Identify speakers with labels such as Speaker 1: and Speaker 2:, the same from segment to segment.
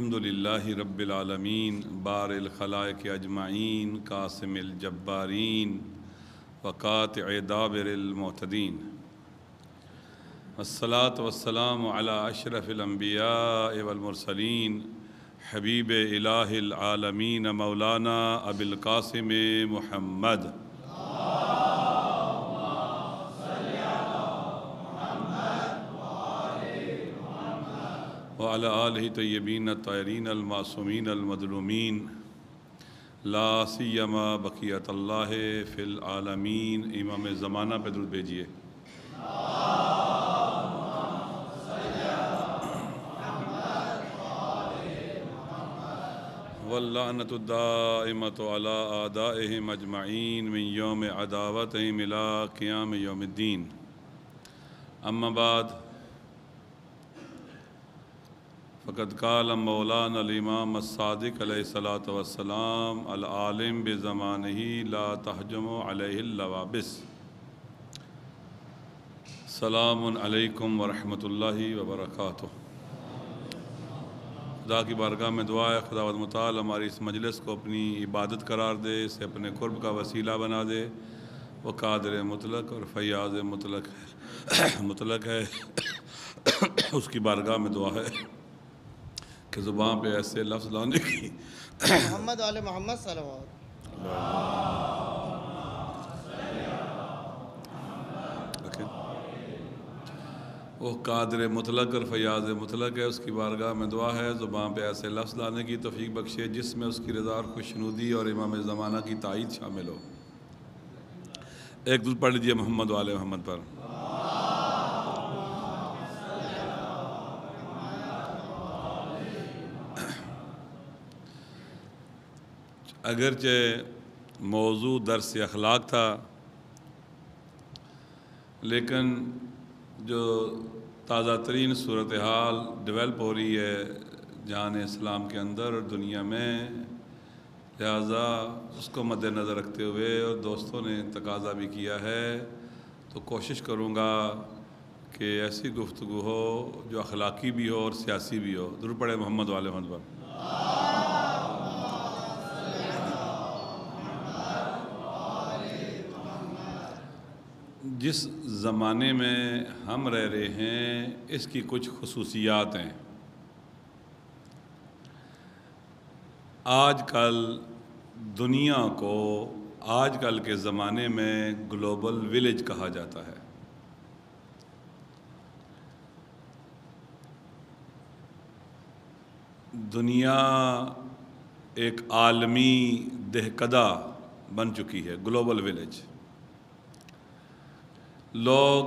Speaker 1: الحمدللہ رب العالمین بار الخلائق اجمعین قاسم الجبارین وقاطع دابر المعتدین والصلاة والسلام علی اشرف الانبیاء والمرسلین حبیب الہ العالمین مولانا ابی القاسم محمد وعلى آلہ طیبین الطاہرین المعصومین المظلومین لا سیما بقیت اللہ فی العالمین۔ امام زمانہ پہ درود بھیجیے۔ واللعنۃ الدائمۃ علی اعدائہم اجمعین من یوم عداوتہم الی قیام یوم الدین۔ اما بعد فقد قال مولانا الامام الصادق علیہ الصلاۃ والسلام العالم بزمانہ لا تحجم علیہ اللوابس۔ السلام علیکم ورحمۃ اللہ وبرکاتہ۔ خدا کی بارگاہ میں دعا ہے خداوند متعال ہماری اس مجلس کو اپنی عبادت قرار دے، اسے اپنے قرب کا وسیلہ بنا دے۔ وہ قادر مطلق اور فیاض مطلق ہے اس کی بارگاہ میں دعا ہے کہ زبان پہ ایسے لفظ لانے کی
Speaker 2: محمد آل محمد صلوات
Speaker 1: وہ قادر مطلق اور فیاض مطلق ہے، اس کی بارگاہ میں دعا ہے زبان پہ ایسے لفظ لانے کی توفیق بخشے جس میں اس کی رضا اور خوشنودی اور امام زمانہ کی تائید شامل ہو۔ ایک درود پڑھ لیجئے محمد و آل محمد پر۔ اگرچہ موضوع درس اخلاق تھا، لیکن جو تازہ ترین صورتحال ڈیولپ ہو رہی ہے جہان اسلام کے اندر اور دنیا میں، لہذا اس کو مد نظر رکھتے ہوئے اور دوستوں نے تقاضا بھی کیا ہے تو کوشش کروں گا کہ ایسی گفتگو ہو جو اخلاقی بھی ہو اور سیاسی بھی ہو۔ درود پڑھے محمد و آل محمد پر۔ جس زمانے میں ہم رہ رہے ہیں اس کی کچھ خصوصیات ہیں۔ آج کل دنیا کو آج کل کے زمانے میں گلوبل ولیج کہا جاتا ہے۔ دنیا ایک عالمی دہکدہ بن چکی ہے، گلوبل ولیج۔ لوگ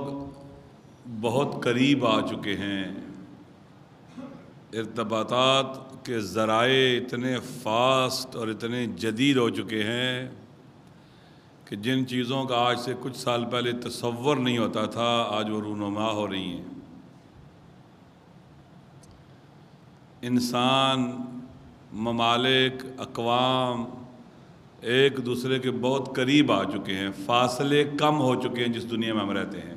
Speaker 1: بہت قریب آ چکے ہیں، ارتباطات کے ذرائع اتنے فاسٹ اور اتنے جدید ہو چکے ہیں کہ جن چیزوں کا آج سے کچھ سال پہلے تصور نہیں ہوتا تھا آج وہ رونما ہو رہی ہیں۔ انسان، ممالک، اقوام ایک دوسرے کے بہت قریب آ چکے ہیں، فاصلے کم ہو چکے ہیں جس دنیا میں ہم رہتے ہیں۔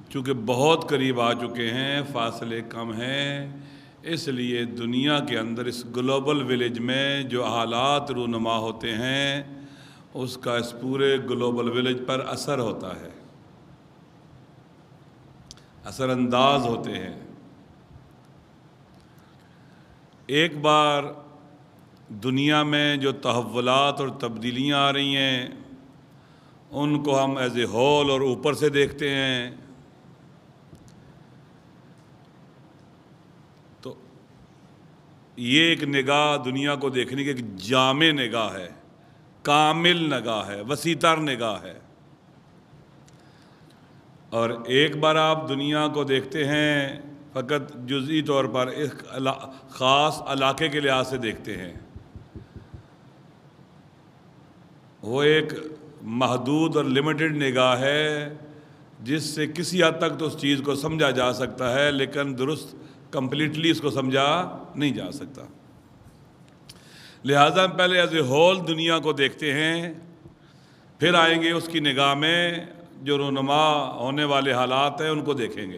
Speaker 1: چونکہ بہت قریب آ چکے ہیں، فاصلے کم ہیں، اس لیے دنیا کے اندر اس گلوبل ولیج میں جو حالات رونما ہوتے ہیں اس کا اس پورے گلوبل ولیج پر اثر ہوتا ہے، اثر انداز ہوتے ہیں۔ ایک بار دنیا میں جو تحولات اور تبدیلیاں آ رہی ہیں ان کو ہم ایز اے ہول اور اوپر سے دیکھتے ہیں تو یہ ایک نگاہ دنیا کو دیکھنے کی ایک جامع نگاہ ہے، کامل نگاہ ہے، وسیع تر نگاہ ہے۔ اور ایک بار آپ دنیا کو دیکھتے ہیں فقط جزئی طور پر ایک خاص علاقے کے لحاظ سے دیکھتے ہیں، وہ ایک محدود اور لمیٹڈ نگاہ ہے جس سے کسی حد تک تو اس چیز کو سمجھا جا سکتا ہے لیکن درست کمپلیٹلی اس کو سمجھا نہیں جا سکتا۔ لہٰذا ہم پہلے ایز اے ہول دنیا کو دیکھتے ہیں، پھر آئیں گے اس کی نگاہ میں جو رونما ہونے والے حالات ہیں ان کو دیکھیں گے۔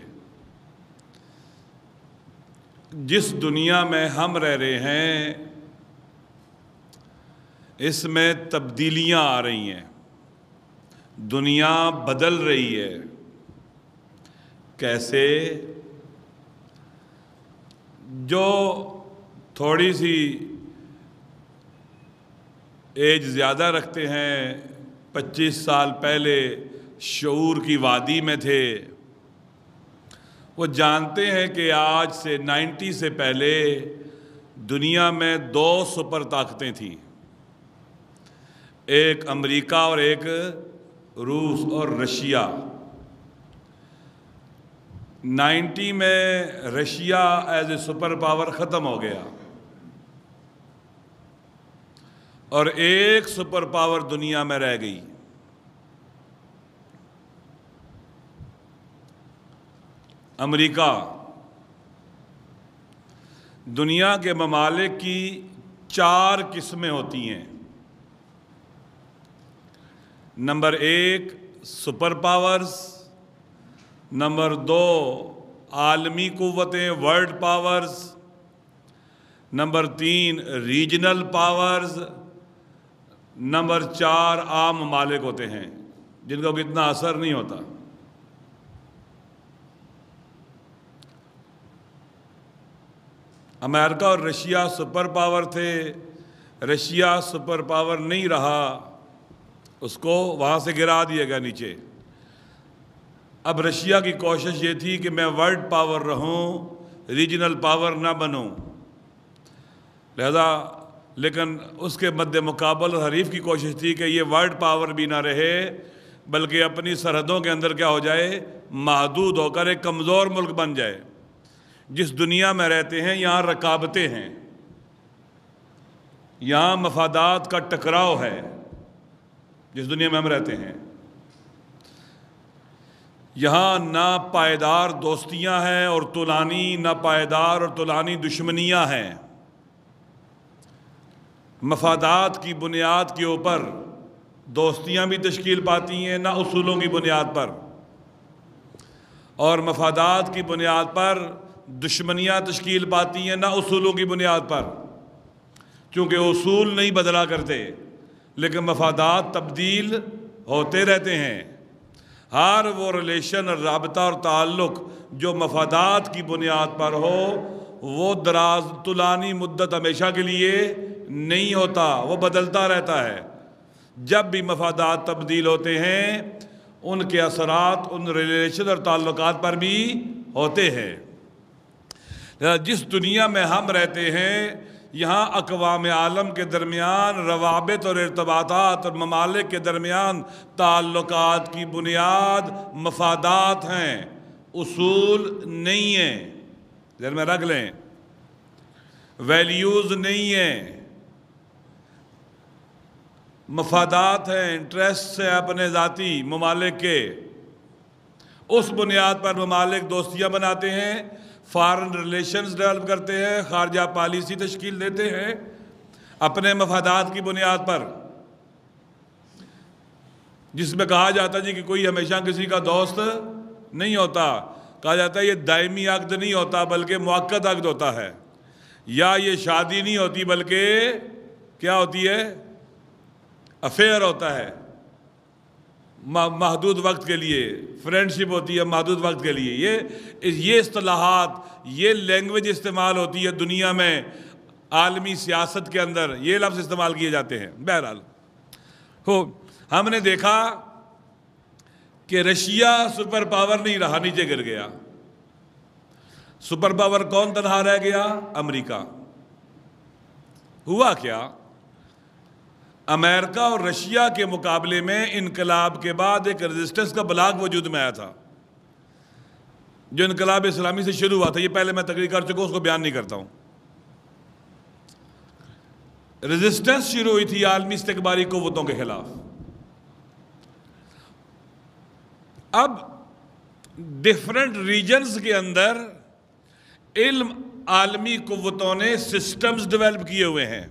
Speaker 1: جس دنیا میں ہم رہ رہے ہیں اس میں تبدیلیاں آ رہی ہیں، دنیا بدل رہی ہے۔ کیسے؟ جو تھوڑی سی ایج زیادہ رکھتے ہیں، 25 سال پہلے شعور کی وادی میں تھے، وہ جانتے ہیں کہ آج سے 90 سے پہلے دنیا میں 2 سپر طاقتیں تھیں، ایک امریکہ اور ایک روس اور رشیا۔ 90 میں Russia as a super power ختم ہو گیا اور ایک سپر پاور دنیا میں رہ گئی، امریکہ۔ دنیا کے ممالک کی 4 قسمیں ہوتی ہیں۔ نمبر 1 سپر پاورز، نمبر 2 عالمی قوتیں world powers, number 3 regional powers, number 4 عام ممالک ہوتے ہیں جن کا اتنا اثر نہیں ہوتا۔ امریکہ اور رشیا سپر پاور تھے، رشیا سپر پاور نہیں رہا، اس کو وہاں سے گرا دیا گیا نیچے۔ اب رشیا کی کوشش یہ تھی کہ میں ورلڈ پاور رہوں، ریجنل پاور نہ بنوں، لہذا لیکن اس کے مد مقابل حریف کی کوشش تھی کہ یہ ورلڈ پاور بھی نہ رہے بلکہ اپنی سرحدوں کے اندر کیا ہو جائے، محدود ہو کر ایک کمزور ملک بن جائے۔ جس دنیا میں رہتے ہیں یہاں رکابتیں ہیں، یہاں مفادات کا ٹکراؤ ہے، جس دنیا میں ہم رہتے ہیں یہاں نہ پائیدار دوستیاں ہیں اور طولانی، نہ پائیدار اور طولانی دشمنیاں ہیں۔ مفادات کی بنیاد کے اوپر دوستیاں بھی تشکیل پاتی ہیں، نہ اصولوں کی بنیاد پر، اور مفادات کی بنیاد پر دشمنیاں تشکیل پاتی ہیں، نہ اصولوں کی بنیاد پر، چونکہ اصول نہیں بدلا کرتے لیکن مفادات تبدیل ہوتے رہتے ہیں۔ ہر وہ ریلیشن، رابطہ اور تعلق جو مفادات کی بنیاد پر ہو وہ دراز طولانی مدت ہمیشہ کے لیے نہیں ہوتا، وہ بدلتا رہتا ہے۔ جب بھی مفادات تبدیل ہوتے ہیں ان کے اثرات ان ریلیشن اور تعلقات پر بھی ہوتے ہیں۔ جس دنیا میں ہم رہتے ہیں یہاں اقوام عالم کے درمیان روابط اور ارتباطات اور ممالک کے درمیان تعلقات کی بنیاد مفادات ہیں، اصول نہیں ہیں، ذہن میں رکھ لیں، ویلیوز نہیں ہیں، مفادات ہیں، انٹرسٹ ہیں اپنے ذاتی ممالک کے۔ اس بنیاد پر ممالک دوستیاں بناتے ہیں، فارن ریلیشنز ڈیولپ کرتے ہیں، خارجہ پالیسی تشکیل دیتے ہیں اپنے مفادات کی بنیاد پر، جس میں کہا جاتا ہے کہ کوئی ہمیشہ کسی کا دوست نہیں ہوتا، کہا جاتا ہے یہ دائمی عقد نہیں ہوتا بلکہ مؤقت عقد ہوتا ہے، یا یہ شادی نہیں ہوتی بلکہ کیا ہوتی ہے، افیئر ہوتا ہے، محدود وقت کے لیے، فرینڈشپ ہوتی ہے محدود وقت کے لیے۔ یہ اصطلاحات، یہ لینگویج استعمال ہوتی ہے دنیا میں، عالمی سیاست کے اندر یہ لفظ استعمال کیے جاتے ہیں۔ بہرحال ہم نے دیکھا کہ رشیا سپر پاور نہیں رہا، نیچے گر گیا۔ سپر پاور کون تنہا رہ گیا؟ امریکہ۔ ہوا کیا؟ امریکہ اور رشیا کے مقابلے میں انقلاب کے بعد ایک ریزسٹنس کا بلاک وجود میں آیا تھا، جو انقلاب اسلامی سے شروع ہوا تھا۔ یہ پہلے میں تقریر کر چکا ہوں، اس کو بیان نہیں کرتا ہوں۔ ریزسٹنس شروع ہوئی تھی عالمی استکباری قوتوں کے خلاف۔ اب ڈیفرنٹ ریجنز کے اندر علم عالمی قوتوں نے سسٹمز ڈیولپ کیے ہوئے ہیں۔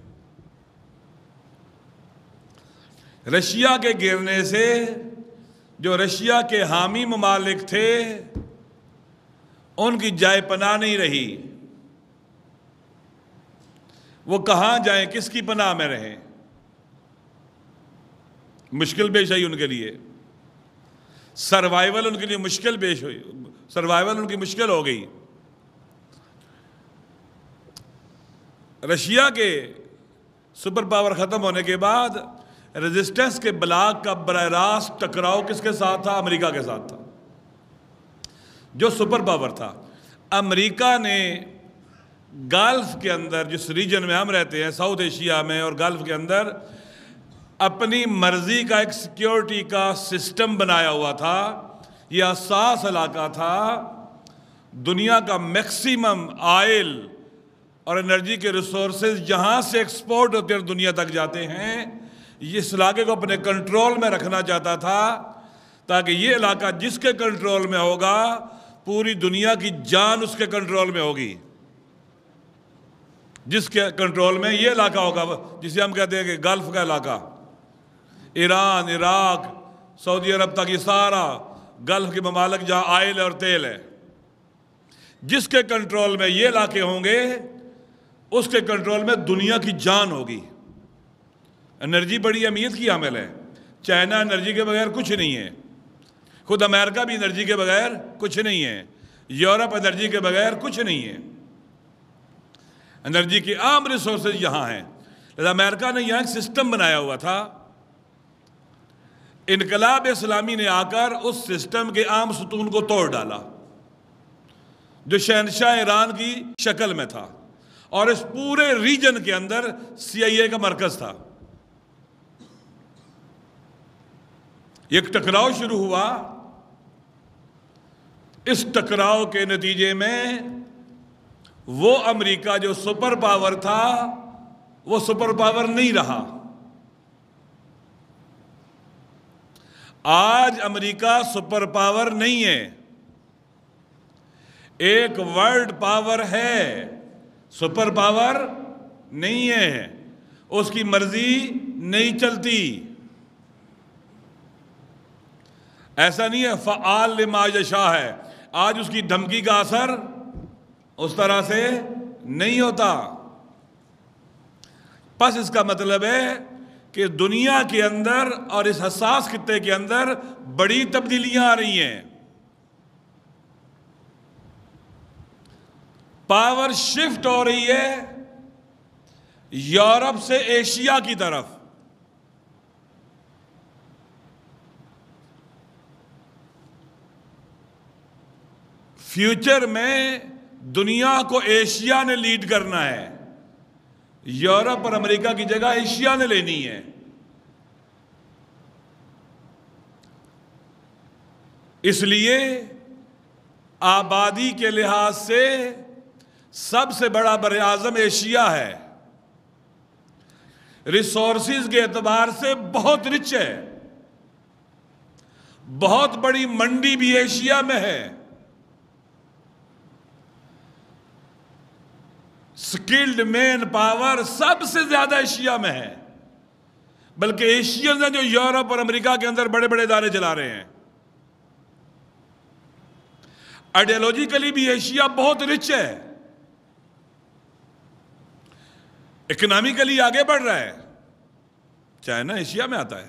Speaker 1: رشیا کے گرنے سے جو رشیا کے حامی ممالک تھے ان کی جائے پناہ نہیں رہی، وہ کہاں جائیں، کس کی پناہ میں رہیں؟ مشکل پیش آئی ان کے لیے، سروائیول ان کے لیے مشکل پیش ہوئی، سروائیول ان کی مشکل ہو گئی۔ رشیا کے سپر پاور ختم ہونے کے بعد ریزسٹنس کے بلاک کا براہ راست ٹکراؤ کس کے ساتھ تھا؟ امریکہ کے ساتھ تھا، جو سپر پاور تھا۔ امریکہ نے گلف کے اندر، جس ریجن میں ہم رہتے ہیں ساؤتھ ایشیا میں اور گلف کے اندر، اپنی مرضی کا ایک سیکیورٹی کا سسٹم بنایا ہوا تھا۔ یہ حساس علاقہ تھا، دنیا کا میکسیمم آئل اور انرجی کے ریسورسز جہاں سے ایکسپورٹ ہوتے ہیں دنیا تک جاتے ہیں، اس علاقے کو اپنے کنٹرول میں رکھنا چاہتا تھا، تاکہ یہ علاقہ جس کے کنٹرول میں ہوگا پوری دنیا کی جان اس کے کنٹرول میں ہوگی۔ جس کے کنٹرول میں یہ علاقہ ہوگا، جسے ہم کہتے ہیں کہ گلف کا علاقہ، ایران، عراق، سعودی عرب تک، یہ سارا گلف کے ممالک جہاں آئل اور تیل ہے، جس کے کنٹرول میں یہ علاقے ہوں گے اس کے کنٹرول میں دنیا کی جان ہوگی۔ انرجی بڑی اہمیت کی حامل ہے۔ چائنا انرجی کے بغیر کچھ نہیں ہے، خود امریکہ بھی انرجی کے بغیر کچھ نہیں ہے، یورپ انرجی کے بغیر کچھ نہیں ہے۔ انرجی کی عام ریسورسز یہاں ہیں، لہذا امریکہ نے یہاں ایک سسٹم بنایا ہوا تھا۔ انقلاب اسلامی نے آ کر اس سسٹم کے عام ستون کو توڑ ڈالا، جو شہنشاہ ایران کی شکل میں تھا، اور اس پورے ریجن کے اندر CIA کا مرکز تھا۔ ایک ٹکراؤ شروع ہوا، اس ٹکراؤ کے نتیجے میں وہ امریکہ جو سپر پاور تھا وہ سپر پاور نہیں رہا۔ آج امریکہ سپر پاور نہیں ہے، ایک ورلڈ پاور ہے، سپر پاور نہیں ہے، اس کی مرضی نہیں چلتی۔ ایسا نہیں ہے فعال لما یشاء ہے، آج اس کی دھمکی کا اثر اس طرح سے نہیں ہوتا۔ پس اس کا مطلب ہے کہ دنیا کے اندر اور اس حساس خطے کے اندر بڑی تبدیلیاں آ رہی ہیں۔ پاور شفٹ ہو رہی ہے یورپ سے ایشیا کی طرف۔ فیوچر میں دنیا کو ایشیا نے لیڈ کرنا ہے، یورپ اور امریکہ کی جگہ ایشیا نے لینی ہے۔ اس لیے آبادی کے لحاظ سے سب سے بڑا براعظم ایشیا ہے، ریسورسز کے اعتبار سے بہت رچ ہے، بہت بڑی منڈی بھی ایشیا میں ہے، سکلڈ مین پاور سب سے زیادہ ایشیا میں ہے، بلکہ ایشینز ہیں جو یورپ اور امریکہ کے اندر بڑے بڑے ادارے چلا رہے ہیں۔ آئیڈیالوجیکلی بھی ایشیا بہت رچ ہے، اکنامکلی آگے بڑھ رہا ہے۔ چائنا ایشیا میں آتا ہے۔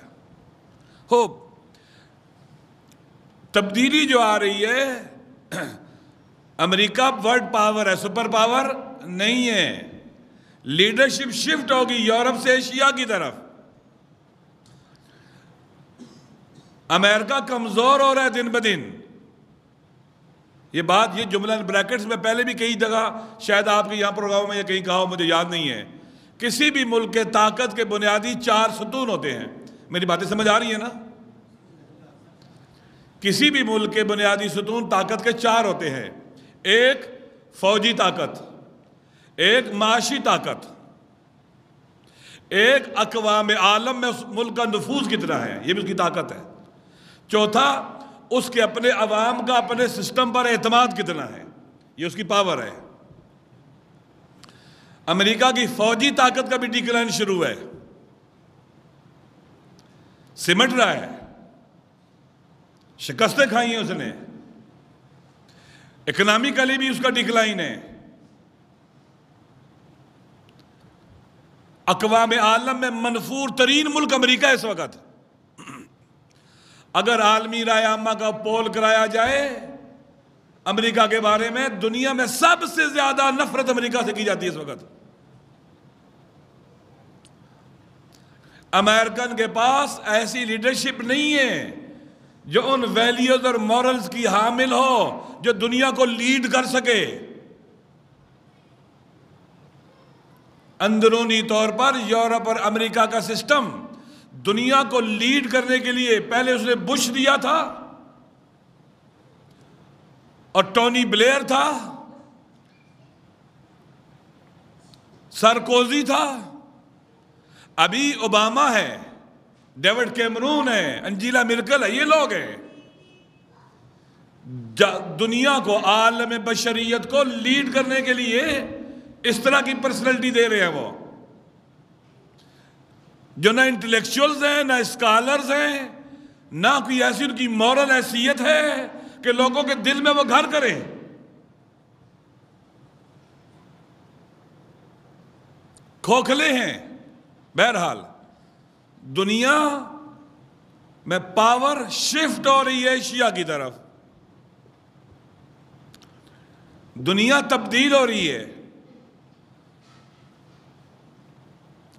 Speaker 1: تبدیلی جو آ رہی ہے، امریکہ ورلڈ پاور ہے، سپر پاور نہیں ہے۔ لیڈرشپ شفٹ ہوگی یورپ سے ایشیا کی طرف۔ امریکہ کمزور ہو رہا ہے دن بدن۔ یہ بات، یہ جملہ بریکٹس میں پہلے بھی کئی جگہ شاید آپ کے یہاں پروگرام میں یا کہیں کہا ہو، مجھے یاد نہیں ہے۔ کسی بھی ملک کے طاقت کے بنیادی 4 ستون ہوتے ہیں۔ میری باتیں سمجھ آ رہی ہیں نا؟ کسی بھی ملک کے بنیادی ستون طاقت کے 4 ہوتے ہیں۔ ایک فوجی طاقت، ایک معاشی طاقت، ایک اقوام عالم میں اس ملک کا نفوذ کتنا ہے، یہ بھی اس کی طاقت ہے۔ چوتھا، اس کے اپنے عوام کا اپنے سسٹم پر اعتماد کتنا ہے، یہ اس کی پاور ہے۔ امریکہ کی فوجی طاقت کا بھی ڈیکلائن شروع ہے، سمٹ رہا ہے، شکستیں کھائی ہیں اس نے۔ اکنامکلی بھی اس کا ڈکلائن ہے۔ اقوام عالم میں منفور ترین ملک امریکہ اس وقت. اگر عالمی رائے عامہ کا پول کرایا جائے امریکہ کے بارے میں، دنیا میں سب سے زیادہ نفرت امریکہ سے کی جاتی ہے اس وقت. امریکن کے پاس ایسی لیڈرشپ نہیں ہے جو ان ویلیوز اور مورلز کی حامل ہو جو دنیا کو لیڈ کر سکے. اندرونی طور پر یورپ اور امریکہ کا سسٹم دنیا کو لیڈ کرنے کے لیے پہلے اس نے بش دیا تھا اور ٹونی بلیئر تھا، سرکوزی تھا، ابھی اوباما ہے، ڈیوڈ کیمرون ہے، انجیلا مرکل ہے. یہ لوگ ہیں دنیا کو، عالم بشریت کو لیڈ کرنے کے لیے اس طرح کی پرسنالٹی دے رہے ہیں. وہ جو نہ انٹلیکچوئلز ہیں، نہ اسکالرز ہیں، نہ کوئی ایسی ان کی مورل حیثیت ہے کہ لوگوں کے دل میں وہ گھر کریں. کھوکھلے ہیں. بہرحال دنیا میں پاور شفٹ ہو رہی ہے ایشیا کی طرف. دنیا تبدیل ہو رہی ہے.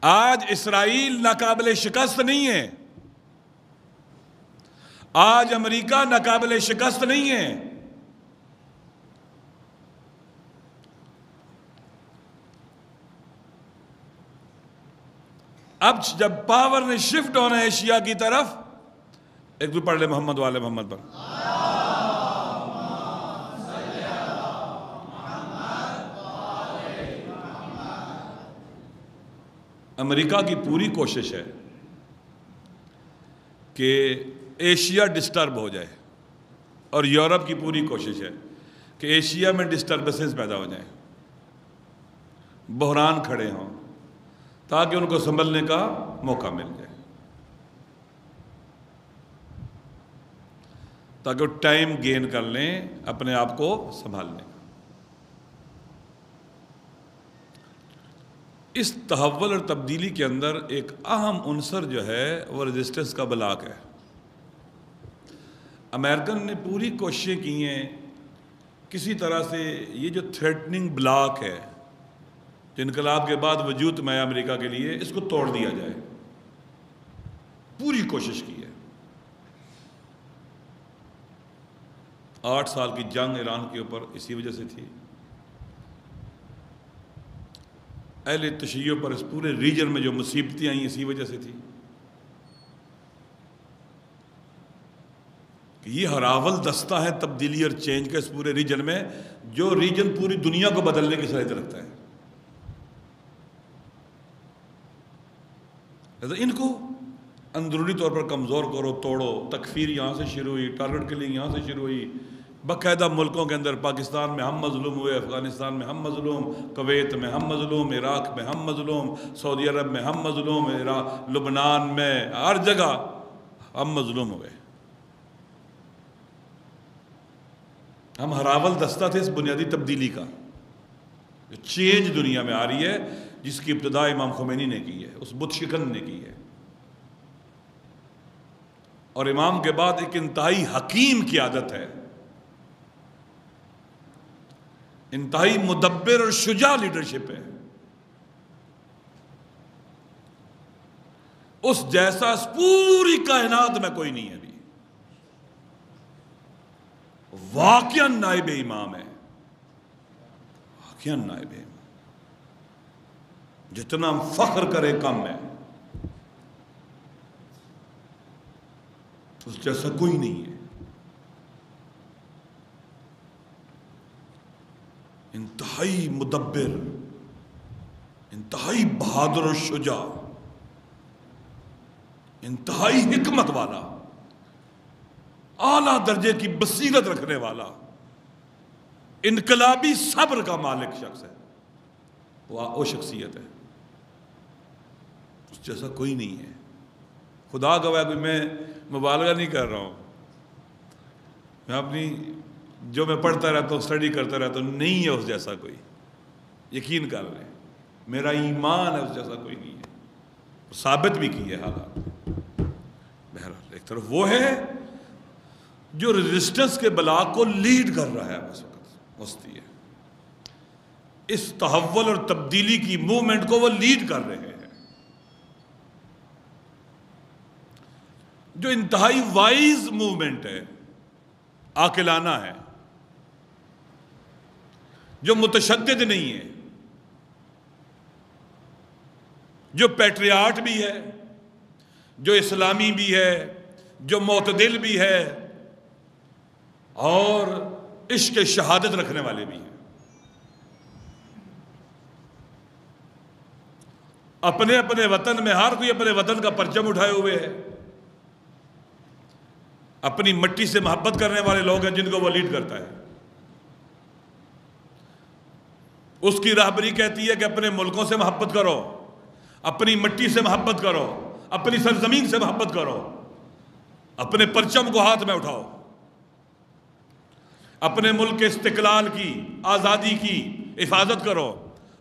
Speaker 1: آج اسرائیل ناقابل شکست نہیں ہے، آج امریکہ ناقابل شکست نہیں ہے. اب جب پاور نے شفٹ ہونا ہے ایشیا کی طرف، ایک دو پڑھ لے محمد والے محمد پر. امریکہ کی پوری کوشش ہے کہ ایشیا ڈسٹرب ہو جائے، اور یورپ کی پوری کوشش ہے کہ ایشیا میں ڈسٹربنسز پیدا ہو جائیں، بحران کھڑے ہوں تاکہ ان کو سنبھلنے کا موقع مل جائے، تاکہ وہ ٹائم گین کر لیں اپنے آپ کو سنبھالنے کا. اس تحول اور تبدیلی کے اندر ایک اہم عنصر جو ہے وہ ریزسٹنس کا بلاک ہے. امریکن نے پوری کوششیں کی ہیں کسی طرح سے یہ جو تھریٹننگ بلاک ہے جو انقلاب کے بعد وجود میں آیا امریکہ کے لیے، اس کو توڑ دیا جائے. پوری کوشش کی ہے. 8 سال کی جنگ ایران کے اوپر اسی وجہ سے تھی. اہل تشیع پر اس پورے ریجن میں جو مصیبتیں آئیں اسی وجہ سے تھی. کہ یہ ہراول دستہ ہے تبدیلی اور چینج کا اس پورے ریجن میں، جو ریجن پوری دنیا کو بدلنے کی صلاحیت رکھتا ہے. ان کو اندرونی طور پر کمزور کرو، توڑو. تکفیر یہاں سے شروع ہوئی، ٹارگٹ کلنگ یہاں سے شروع ہوئی. باقاعدہ ملکوں کے اندر پاکستان میں ہم مظلوم ہوئے، افغانستان میں ہم مظلوم، کویت میں ہم مظلوم، عراق میں ہم مظلوم، سعودی عرب میں ہم مظلوم، لبنان میں، ہر جگہ ہم مظلوم ہوئے. ہم ہراول دستہ تھے اس بنیادی تبدیلی کا، جو چینج دنیا میں آ رہی ہے، جس کی ابتدا امام خمینی نے کی ہے، اس بت شکن نے کی ہے. اور امام کے بعد ایک انتہائی حکیم قیادت ہے، انتہائی مدبر اور شجاع لیڈرشپ ہے. اس جیسا اس پوری کائنات میں کوئی نہیں ہے ابھی. واقعاً نائب امام ہے، واقعاً نائب امام. جتنا ہم فخر کرے کم ہے. اس جیسا کوئی نہیں ہے. انتہائی مدبر، انتہائی بہادر و شجاع، انتہائی حکمت والا، اعلیٰ درجے کی بصیرت رکھنے والا، انقلابی صبر کا مالک شخص ہے. وہ شخصیت ہے، اس جیسا کوئی نہیں ہے. خدا گواہ کہ میں مبالغہ نہیں کر رہا ہوں. میں اپنی جو میں پڑھتا رہتا ہوں، اسٹڈی کرتا رہتا ہوں، نہیں ہے اس جیسا کوئی. یقین کر لیں، میرا ایمان ہے اس جیسا کوئی نہیں ہے، ثابت بھی کی ہے حالات۔ بہرحال ایک طرف وہ ہے جو ریزسٹنس کے بلاک کو لیڈ کر رہا ہے اس وقت، مستی ہے، اس تحول اور تبدیلی کی موومنٹ کو وہ لیڈ کر رہے ہیں، جو انتہائی وائز موومنٹ ہے، عاقلانہ ہے، جو متشدد نہیں ہے، جو پیٹریاٹ بھی ہے، جو اسلامی بھی ہے، جو معتدل بھی ہے، اور عشق شہادت رکھنے والے بھی ہیں۔ اپنے اپنے وطن میں ہر کوئی اپنے وطن کا پرچم اٹھائے ہوئے ہے، اپنی مٹی سے محبت کرنے والے لوگ ہیں جن کو وہ لیڈ کرتا ہے۔ اس کی راہبری کہتی ہے کہ اپنے ملکوں سے محبت کرو، اپنی مٹی سے محبت کرو، اپنی سرزمین سے محبت کرو، اپنے پرچم کو ہاتھ میں اٹھاؤ، اپنے ملک کے استقلال کی، آزادی کی حفاظت کرو،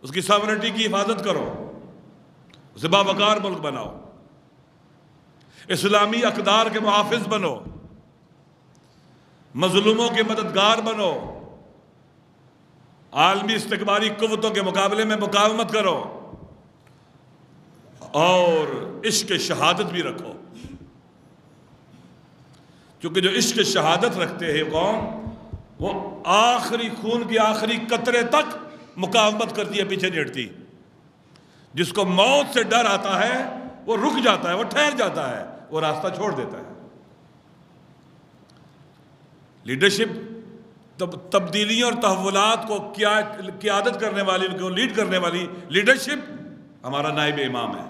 Speaker 1: اس کی ساورنٹی کی حفاظت کرو، اسے باوقار ملک بناؤ، اسلامی اقدار کے محافظ بنو، مظلوموں کے مددگار بنو، عالمی استکباری قوتوں کے مقابلے میں مقاومت کرو، اور عشق شہادت بھی رکھو، کیونکہ جو عشق شہادت رکھتے ہیں قوم، وہ آخری خون کی آخری قطرے تک مقاومت کرتی ہے، پیچھے نہیں ہٹتی۔ جس کو موت سے ڈر آتا ہے وہ رک جاتا ہے، وہ ٹھہر جاتا ہے، وہ راستہ چھوڑ دیتا ہے۔ لیڈرشپ، تبدیلیوں اور تحولات کو قیادت کرنے والی، کو لیڈ کرنے والی لیڈرشپ ہمارا نائب امام ہے۔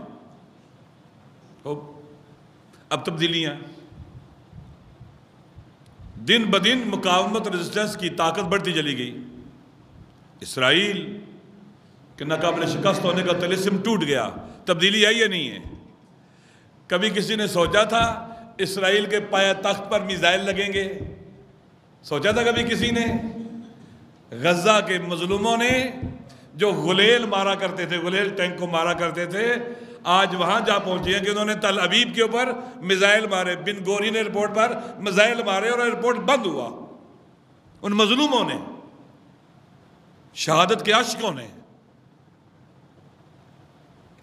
Speaker 1: اب تبدیلیاں، دن بدن مقاومت اور ریزسٹنس کی طاقت بڑھتی چلی گئی۔ اسرائیل کہ ناقابل شکست ہونے کا طلسم ٹوٹ گیا، تبدیلی آئی یا نہیں ہے؟ کبھی کسی نے سوچا تھا اسرائیل کے پایہ تخت پر میزائل لگیں گے؟ سوچا تھا کبھی کسی نے؟ غزہ کے مظلوموں نے جو غلیل مارا کرتے تھے، غلیل ٹینک کو مارا کرتے تھے، آج وہاں جا پہنچے ہیں کہ انہوں نے تل ابیب کے اوپر میزائل مارے، بن گورین ایئرپورٹ پر میزائل مارے اور ایئرپورٹ بند ہوا۔ ان مظلوموں نے، شہادت کے عاشقوں نے،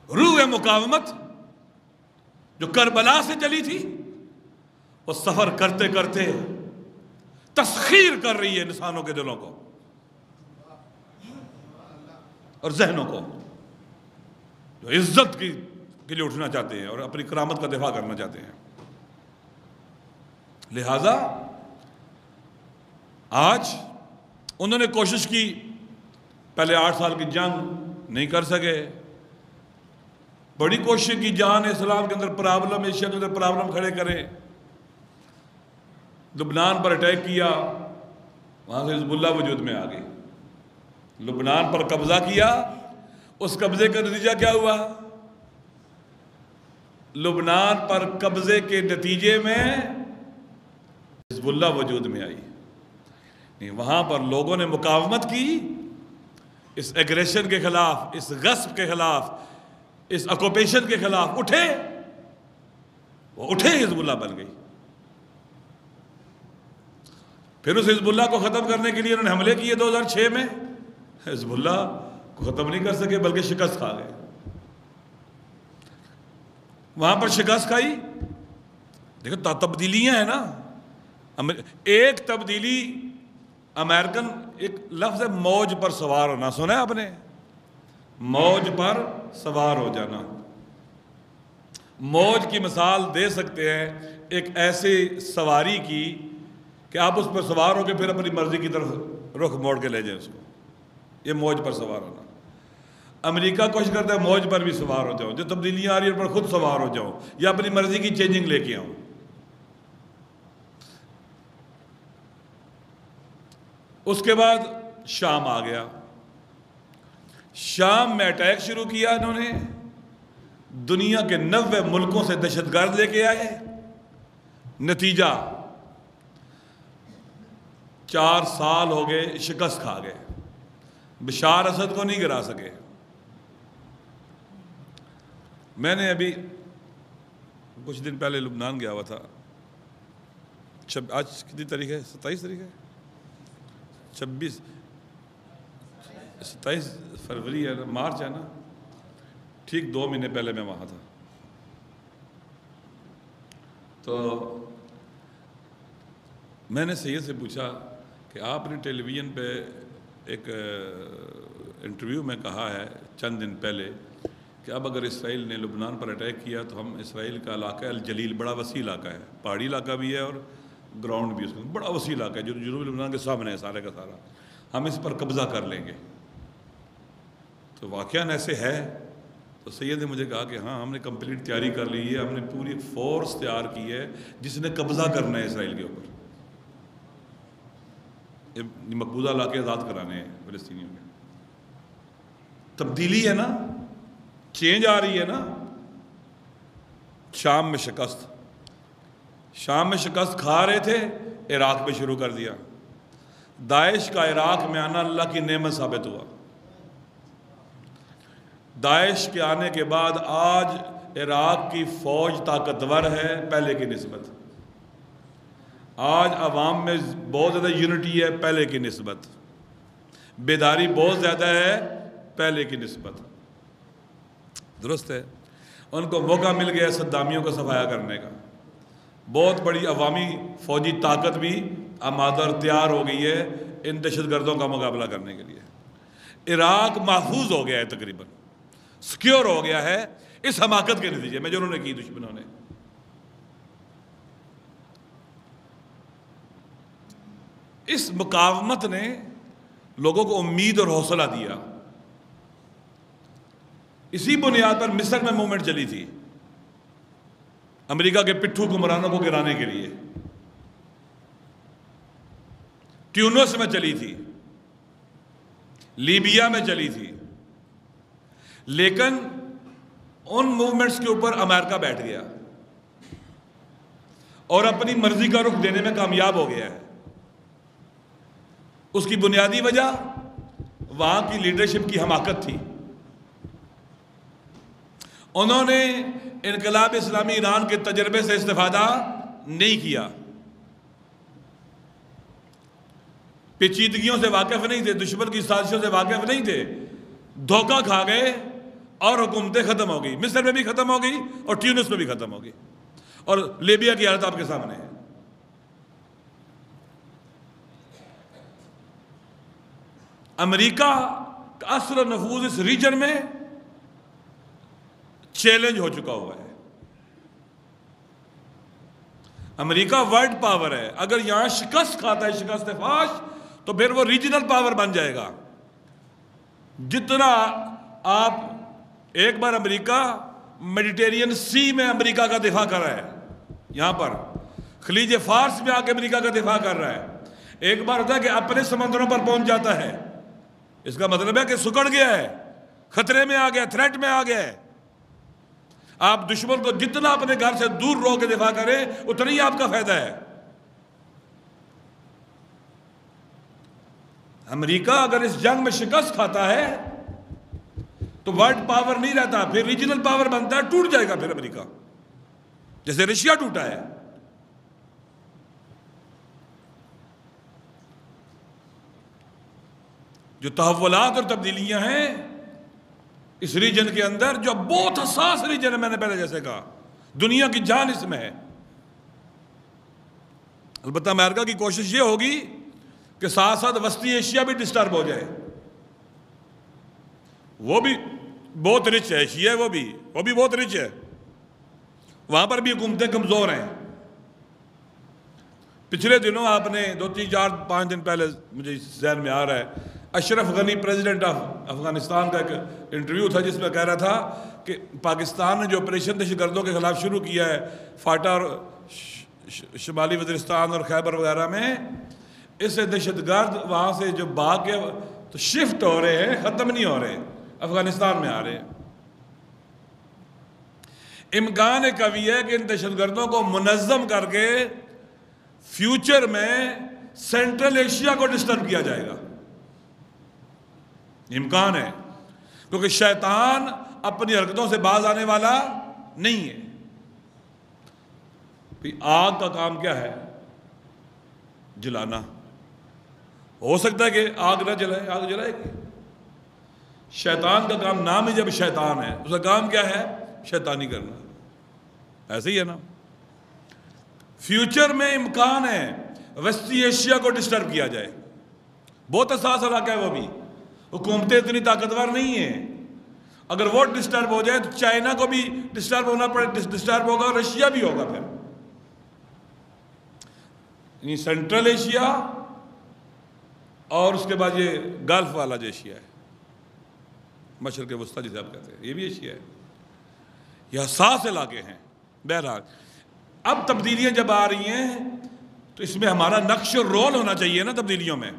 Speaker 1: روح مقاومت جو کربلا سے چلی تھی، وہ سفر کرتے کرتے تسخیر کر رہی ہے انسانوں کے دلوں کو اور ذہنوں کو، جو عزت کے لیے اٹھنا چاہتے ہیں اور اپنی کرامت کا دفاع کرنا چاہتے ہیں۔ لہذا آج انہوں نے کوشش کی، پہلے 8 سال کی جنگ نہیں کر سکے، بڑی کوشش کی جہان اسلام کے اندر پرابلم، ایشیا کے اندر پرابلم کھڑے کریں، لبنان پر اٹیک کیا، وہاں سے حزب اللہ وجود میں آ گئی، لبنان پر قبضہ کیا، اس قبضے کا نتیجہ کیا ہوا؟ لبنان پر قبضے کے نتیجے میں حزب اللہ وجود میں آئی۔ نہیں، وہاں پر لوگوں نے مقاومت کی، اس ایگریشن کے خلاف، اس غصب کے خلاف، اس آکوپیشن کے خلاف اٹھے، وہ اٹھے، حزب اللہ بن گئی۔ پھر اس حزب اللہ کو ختم کرنے کے لیے انہوں نے حملے کیے 2006 میں، حزب اللہ کو ختم نہیں کر سکے بلکہ شکست کھا گئے۔ وہاں پر شکست کھائی، دیکھو تبدیلیاں ہیں نا۔ ایک تبدیلی امریکن، ایک لفظ ہے موج پر سوار ہونا، سنا ہے آپ نے؟ موج پر سوار ہو جانا۔ موج کی مثال دے سکتے ہیں ایک ایسی سواری کی کہ آپ اس پر سوار ہو کے پھر اپنی مرضی کی طرف رخ موڑ کے لے جائیں اس کو، یہ موج پر سوار ہونا۔ امریکہ کوشش کرتا ہے موج پر بھی سوار ہو جاؤ، جو تبدیلیاں آ رہی ہیں ان پر خود سوار ہو جاؤ یا اپنی مرضی کی چینجنگ لے کے آؤ۔ اس کے بعد شام آ گیا، شام میں اٹیک شروع کیا انہوں نے، دنیا کے 90 ملکوں سے دہشت گرد لے کے آئے، نتیجہ 4 سال ہو گئے، شکست کھا گئے، بشار اسد کو نہیں گرا سکے۔ میں نے ابھی کچھ دن پہلے لبنان گیا ہوا تھا. آج کتنی تاریخ ہے؟ 27 تاریخ ہے. 27 فروری ہے نا، مارچ ہے نا، ٹھیک 2 مہینے پہلے میں وہاں تھا. تو میں نے سید سے پوچھا کہ آپ نے ٹیلی ویژن پہ ایک انٹرویو میں کہا ہے چند دن پہلے کہ اب اگر اسرائیل نے لبنان پر اٹیک کیا تو ہم اسرائیل کا علاقہ الجلیل، بڑا وسیع علاقہ ہے، پہاڑی علاقہ بھی ہے اور گراؤنڈ بھی اس میں بڑا وسیع علاقہ ہے جو جنوبی لبنان کے سامنے ہے سارے کا سارا، ہم اس پر قبضہ کر لیں گے. تو واقعاً ایسے ہے. تو سید نے مجھے کہا کہ ہاں ہم نے کمپلیٹ تیاری کر لی ہے، ہم نے پوری فورس تیار کی ہے جس نے قبضہ کرنا ہے اسرائیل کے اوپر، مقبوضہ علاقے آزاد کرانے ہیں فلسطینیوں کے. تبدیلی ہے نا، چینج آ رہی ہے نا. شام میں شکست کھا رہے تھے، عراق پہ شروع کر دیا. داعش کا عراق میں آنا اللہ کی نعمت ثابت ہوا. داعش کے آنے کے بعد آج عراق کی فوج طاقتور ہے پہلے کی نسبت. آج عوام میں بہت زیادہ یونٹی ہے پہلے کی نسبت. بیداری بہت زیادہ ہے پہلے کی نسبت. درست ہے. ان کو موقع مل گیا صدامیوں کو صفایا کرنے کا. بہت بڑی عوامی فوجی طاقت بھی آمادہ اور تیار ہو گئی ہے ان دہشت گردوں کا مقابلہ کرنے کے لیے. عراق محفوظ ہو گیا ہے، تقریباً سیکیور ہو گیا ہے اس حماقت کے نتیجے میں جو انہوں نے کی دشمنوں نے. اس مقاومت نے لوگوں کو امید اور حوصلہ دیا. اسی بنیاد پر مصر میں موومنٹ چلی تھی امریکہ کے پٹھو حکمرانوں کو گرانے کے لیے. ٹیونس میں چلی تھی، لیبیا میں چلی تھی. لیکن ان موومنٹس کے اوپر امریکہ بیٹھ گیا اور اپنی مرضی کا رخ دینے میں کامیاب ہو گیا ہے. اس کی بنیادی وجہ وہاں کی لیڈرشپ کی حماقت تھی. انہوں نے انقلاب اسلامی ایران کے تجربے سے استفادہ نہیں کیا، پیچیدگیوں سے واقف نہیں تھے، دشمن کی سازشوں سے واقف نہیں تھے، دھوکہ کھا گئے اور حکومتیں ختم ہو گئی. مصر میں بھی ختم ہو گئی اور ٹیونس میں بھی ختم ہو گئی، اور لیبیا کی حالت آپ کے سامنے ہے. امریکہ کا اثر و نفوذ اس ریجن میں چیلنج ہو چکا ہوا ہے. امریکہ ورلڈ پاور ہے، اگر یہاں شکست کھاتا ہے، شکست فاش، تو پھر وہ ریجنل پاور بن جائے گا. جتنا آپ ایک بار امریکہ میڈیٹرین سی میں امریکہ کا دفاع کر رہا ہے، یہاں پر خلیج فارس میں آ کے امریکہ کا دفاع کر رہا ہے. ایک بار ہوتا ہے کہ اپنے سمندروں پر پہنچ جاتا ہے، اس کا مطلب ہے کہ سکڑ گیا ہے، خطرے میں آ گیا، تھریٹ میں آ گیا ہے. آپ دشمن کو جتنا اپنے گھر سے دور رو کے دفاع کریں اتنا ہی آپ کا فائدہ ہے. امریکہ اگر اس جنگ میں شکست کھاتا ہے تو ورلڈ پاور نہیں رہتا، پھر ریجنل پاور بنتا ہے، ٹوٹ جائے گا پھر امریکہ، جیسے رشیا ٹوٹا ہے. جو تحولات اور تبدیلیاں ہیں اس ریجن کے اندر، جو بہت حساس ریجن ہے، میں نے پہلے جیسے کہا دنیا کی جان اس میں ہے. البتہ امریکہ کی کوشش یہ ہوگی کہ ساتھ ساتھ وسطی ایشیا بھی ڈسٹرب ہو جائے. وہ بھی بہت رچ ہے، ایشیا وہ بھی بہت رچ ہے، وہاں پر بھی حکومتیں کمزور ہیں. پچھلے دنوں آپ نے 2-3-4-5 دن پہلے مجھے ذہن میں آ رہا ہے، اشرف غنی پریزیڈنٹ آف افغانستان کا ایک انٹرویو تھا جس میں کہہ رہا تھا کہ پاکستان نے جو آپریشن دہشت گردوں کے خلاف شروع کیا ہے فاٹا اور شمالی وزیرستان اور خیبر وغیرہ میں، اس سے دہشت گرد وہاں سے جو بھاگ کے تو شفٹ ہو رہے ہیں، ختم نہیں ہو رہے، افغانستان میں آ رہے ہیں. امکان قوی ہے کہ ان دہشت گردوں کو منظم کر کے فیوچر میں سینٹرل ایشیا کو ڈسٹرب کیا جائے گا. امکان ہے. کیونکہ شیطان اپنی حرکتوں سے باز آنے والا نہیں ہے. آگ کا کام کیا ہے؟ جلانا. ہو سکتا ہے کہ آگ نہ جلائے، آگ جلائے گی. شیطان کا کام، نام ہی جب شیطان ہے، اس کا کام کیا ہے؟ شیطانی کرنا. ایسے ہی ہے نا. فیوچر میں امکان ہے وسطی ایشیا کو ڈسٹرب کیا جائے. بہت حساس علاقہ ہے وہ بھی. حکومتیں اتنی طاقتور نہیں ہیں. اگر وہ ڈسٹرب ہو جائے تو چائنا کو بھی ڈسٹرب ہونا پڑے، ڈسٹرب ہوگا، رشیا بھی ہوگا. پھر یعنی سینٹرل ایشیا اور اس کے بعد یہ گلف والا جو ایشیا ہے، مشرق وسطیٰ جسے آپ کہتے ہیں، یہ بھی ایشیا ہے. یہ حساس علاقے ہیں. بہرحال اب تبدیلیاں جب آ رہی ہیں تو اس میں ہمارا نقش و رول ہونا چاہیے نا. تبدیلیوں میں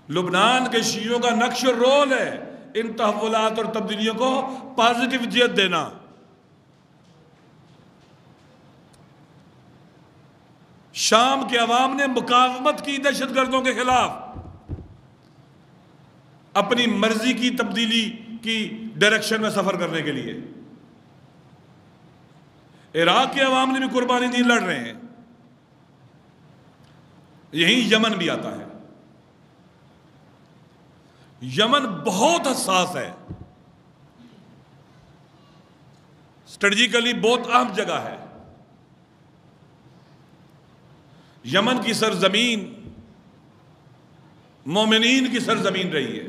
Speaker 1: لبنان کے شیعوں کا نقش و رول ہے ان تحولات اور تبدیلیوں کو پازیٹیو جہت دینا. شام کے عوام نے مقاومت کی دہشت گردوں کے خلاف، اپنی مرضی کی تبدیلی کی ڈائریکشن میں سفر کرنے کے لیے. عراق کے عوام نے بھی قربانی دی، لڑ رہے ہیں. یہیں یمن بھی آتا ہے. یمن بہت حساس ہے، اسٹریٹجیکلی بہت اہم جگہ ہے. یمن کی سرزمین مومنین کی سرزمین رہی ہے.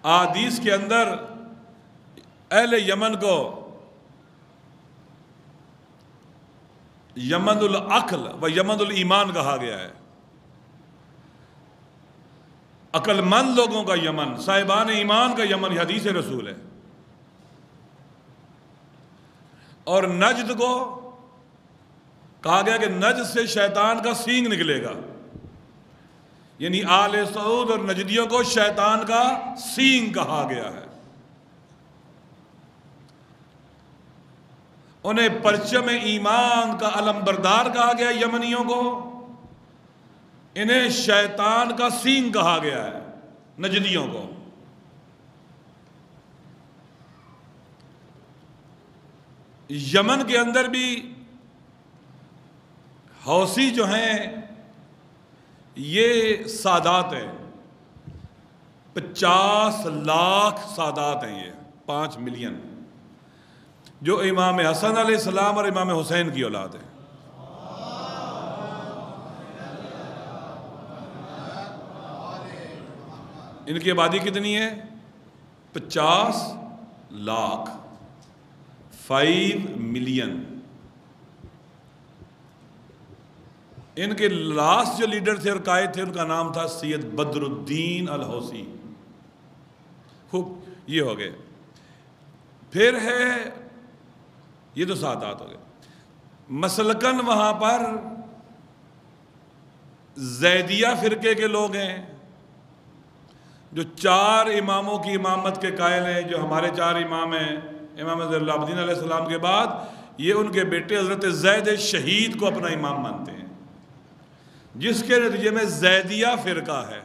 Speaker 1: احادیث کے اندر اہل یمن کو یمن العقل و یمن الایمان کہا گیا ہے. عقل مند لوگوں کا یمن، صاحبان ایمان کا یمن، یہ حدیث رسول ہے. اور نجد کو کہا گیا کہ نجد سے شیطان کا سینگ نکلے گا. یعنی آل سعود اور نجدیوں کو شیطان کا سینگ کہا گیا ہے. انہیں پرچم ایمان کا علم بردار کہا گیا یمنیوں کو. انہیں شیطان کا سینگ کہا گیا ہے نجدیوں کو. یمن کے اندر بھی حوثی جو ہیں یہ سادات ہیں. 50 لاکھ سادات ہیں، یہ 5 ملین، جو امام حسن علیہ السلام اور امام حسین کی اولاد ہے. ان کی آبادی کتنی ہے؟ 50 لاکھ، 5 ملین. ان کے لاسٹ جو لیڈر تھے اور قائد تھے ان کا نام تھا سید بدر الدین الحوثی. خوب، یہ ہو گئے. پھر ہے، یہ تو سادات ہو گئے. مسلکن وہاں پر زیدیہ فرقے کے لوگ ہیں جو 4 اماموں کی امامت کے قائل ہیں. جو ہمارے 4 امام ہیں، امام زین العابدین علیہ السلام کے بعد یہ ان کے بیٹے حضرت زید شہید کو اپنا امام مانتے ہیں، جس کے نتیجے میں زیدیہ فرقہ ہے.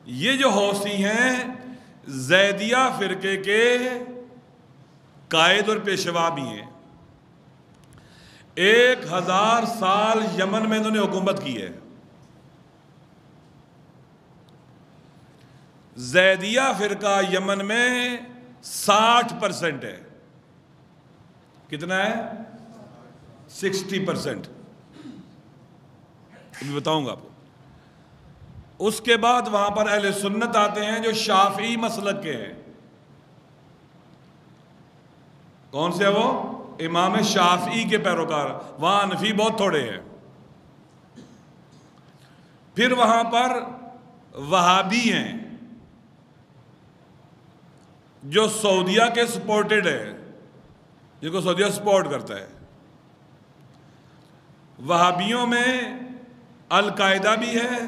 Speaker 1: یہ جو حوثی ہیں زیدیہ فرقے کے قائد اور پیشوا بھی ہیں. 1000 سال یمن میں انہوں نے حکومت کی ہے. زیدیہ فرقہ یمن میں 60% ہے. کتنا ہے؟ 60%. ابھی بتاؤں گا آپ کو. اس کے بعد وہاں پر اہل سنت آتے ہیں جو شافعی مسلک کے ہیں. کون سے وہ؟ امام شافعی کے پیروکار. وہاں حنفی بہت تھوڑے ہیں. پھر وہاں پر وہابی ہیں جو سعودیہ کے سپورٹڈ ہے، جن کو سعودیہ سپورٹ کرتا ہے. وہابیوں میں القاعدہ بھی ہے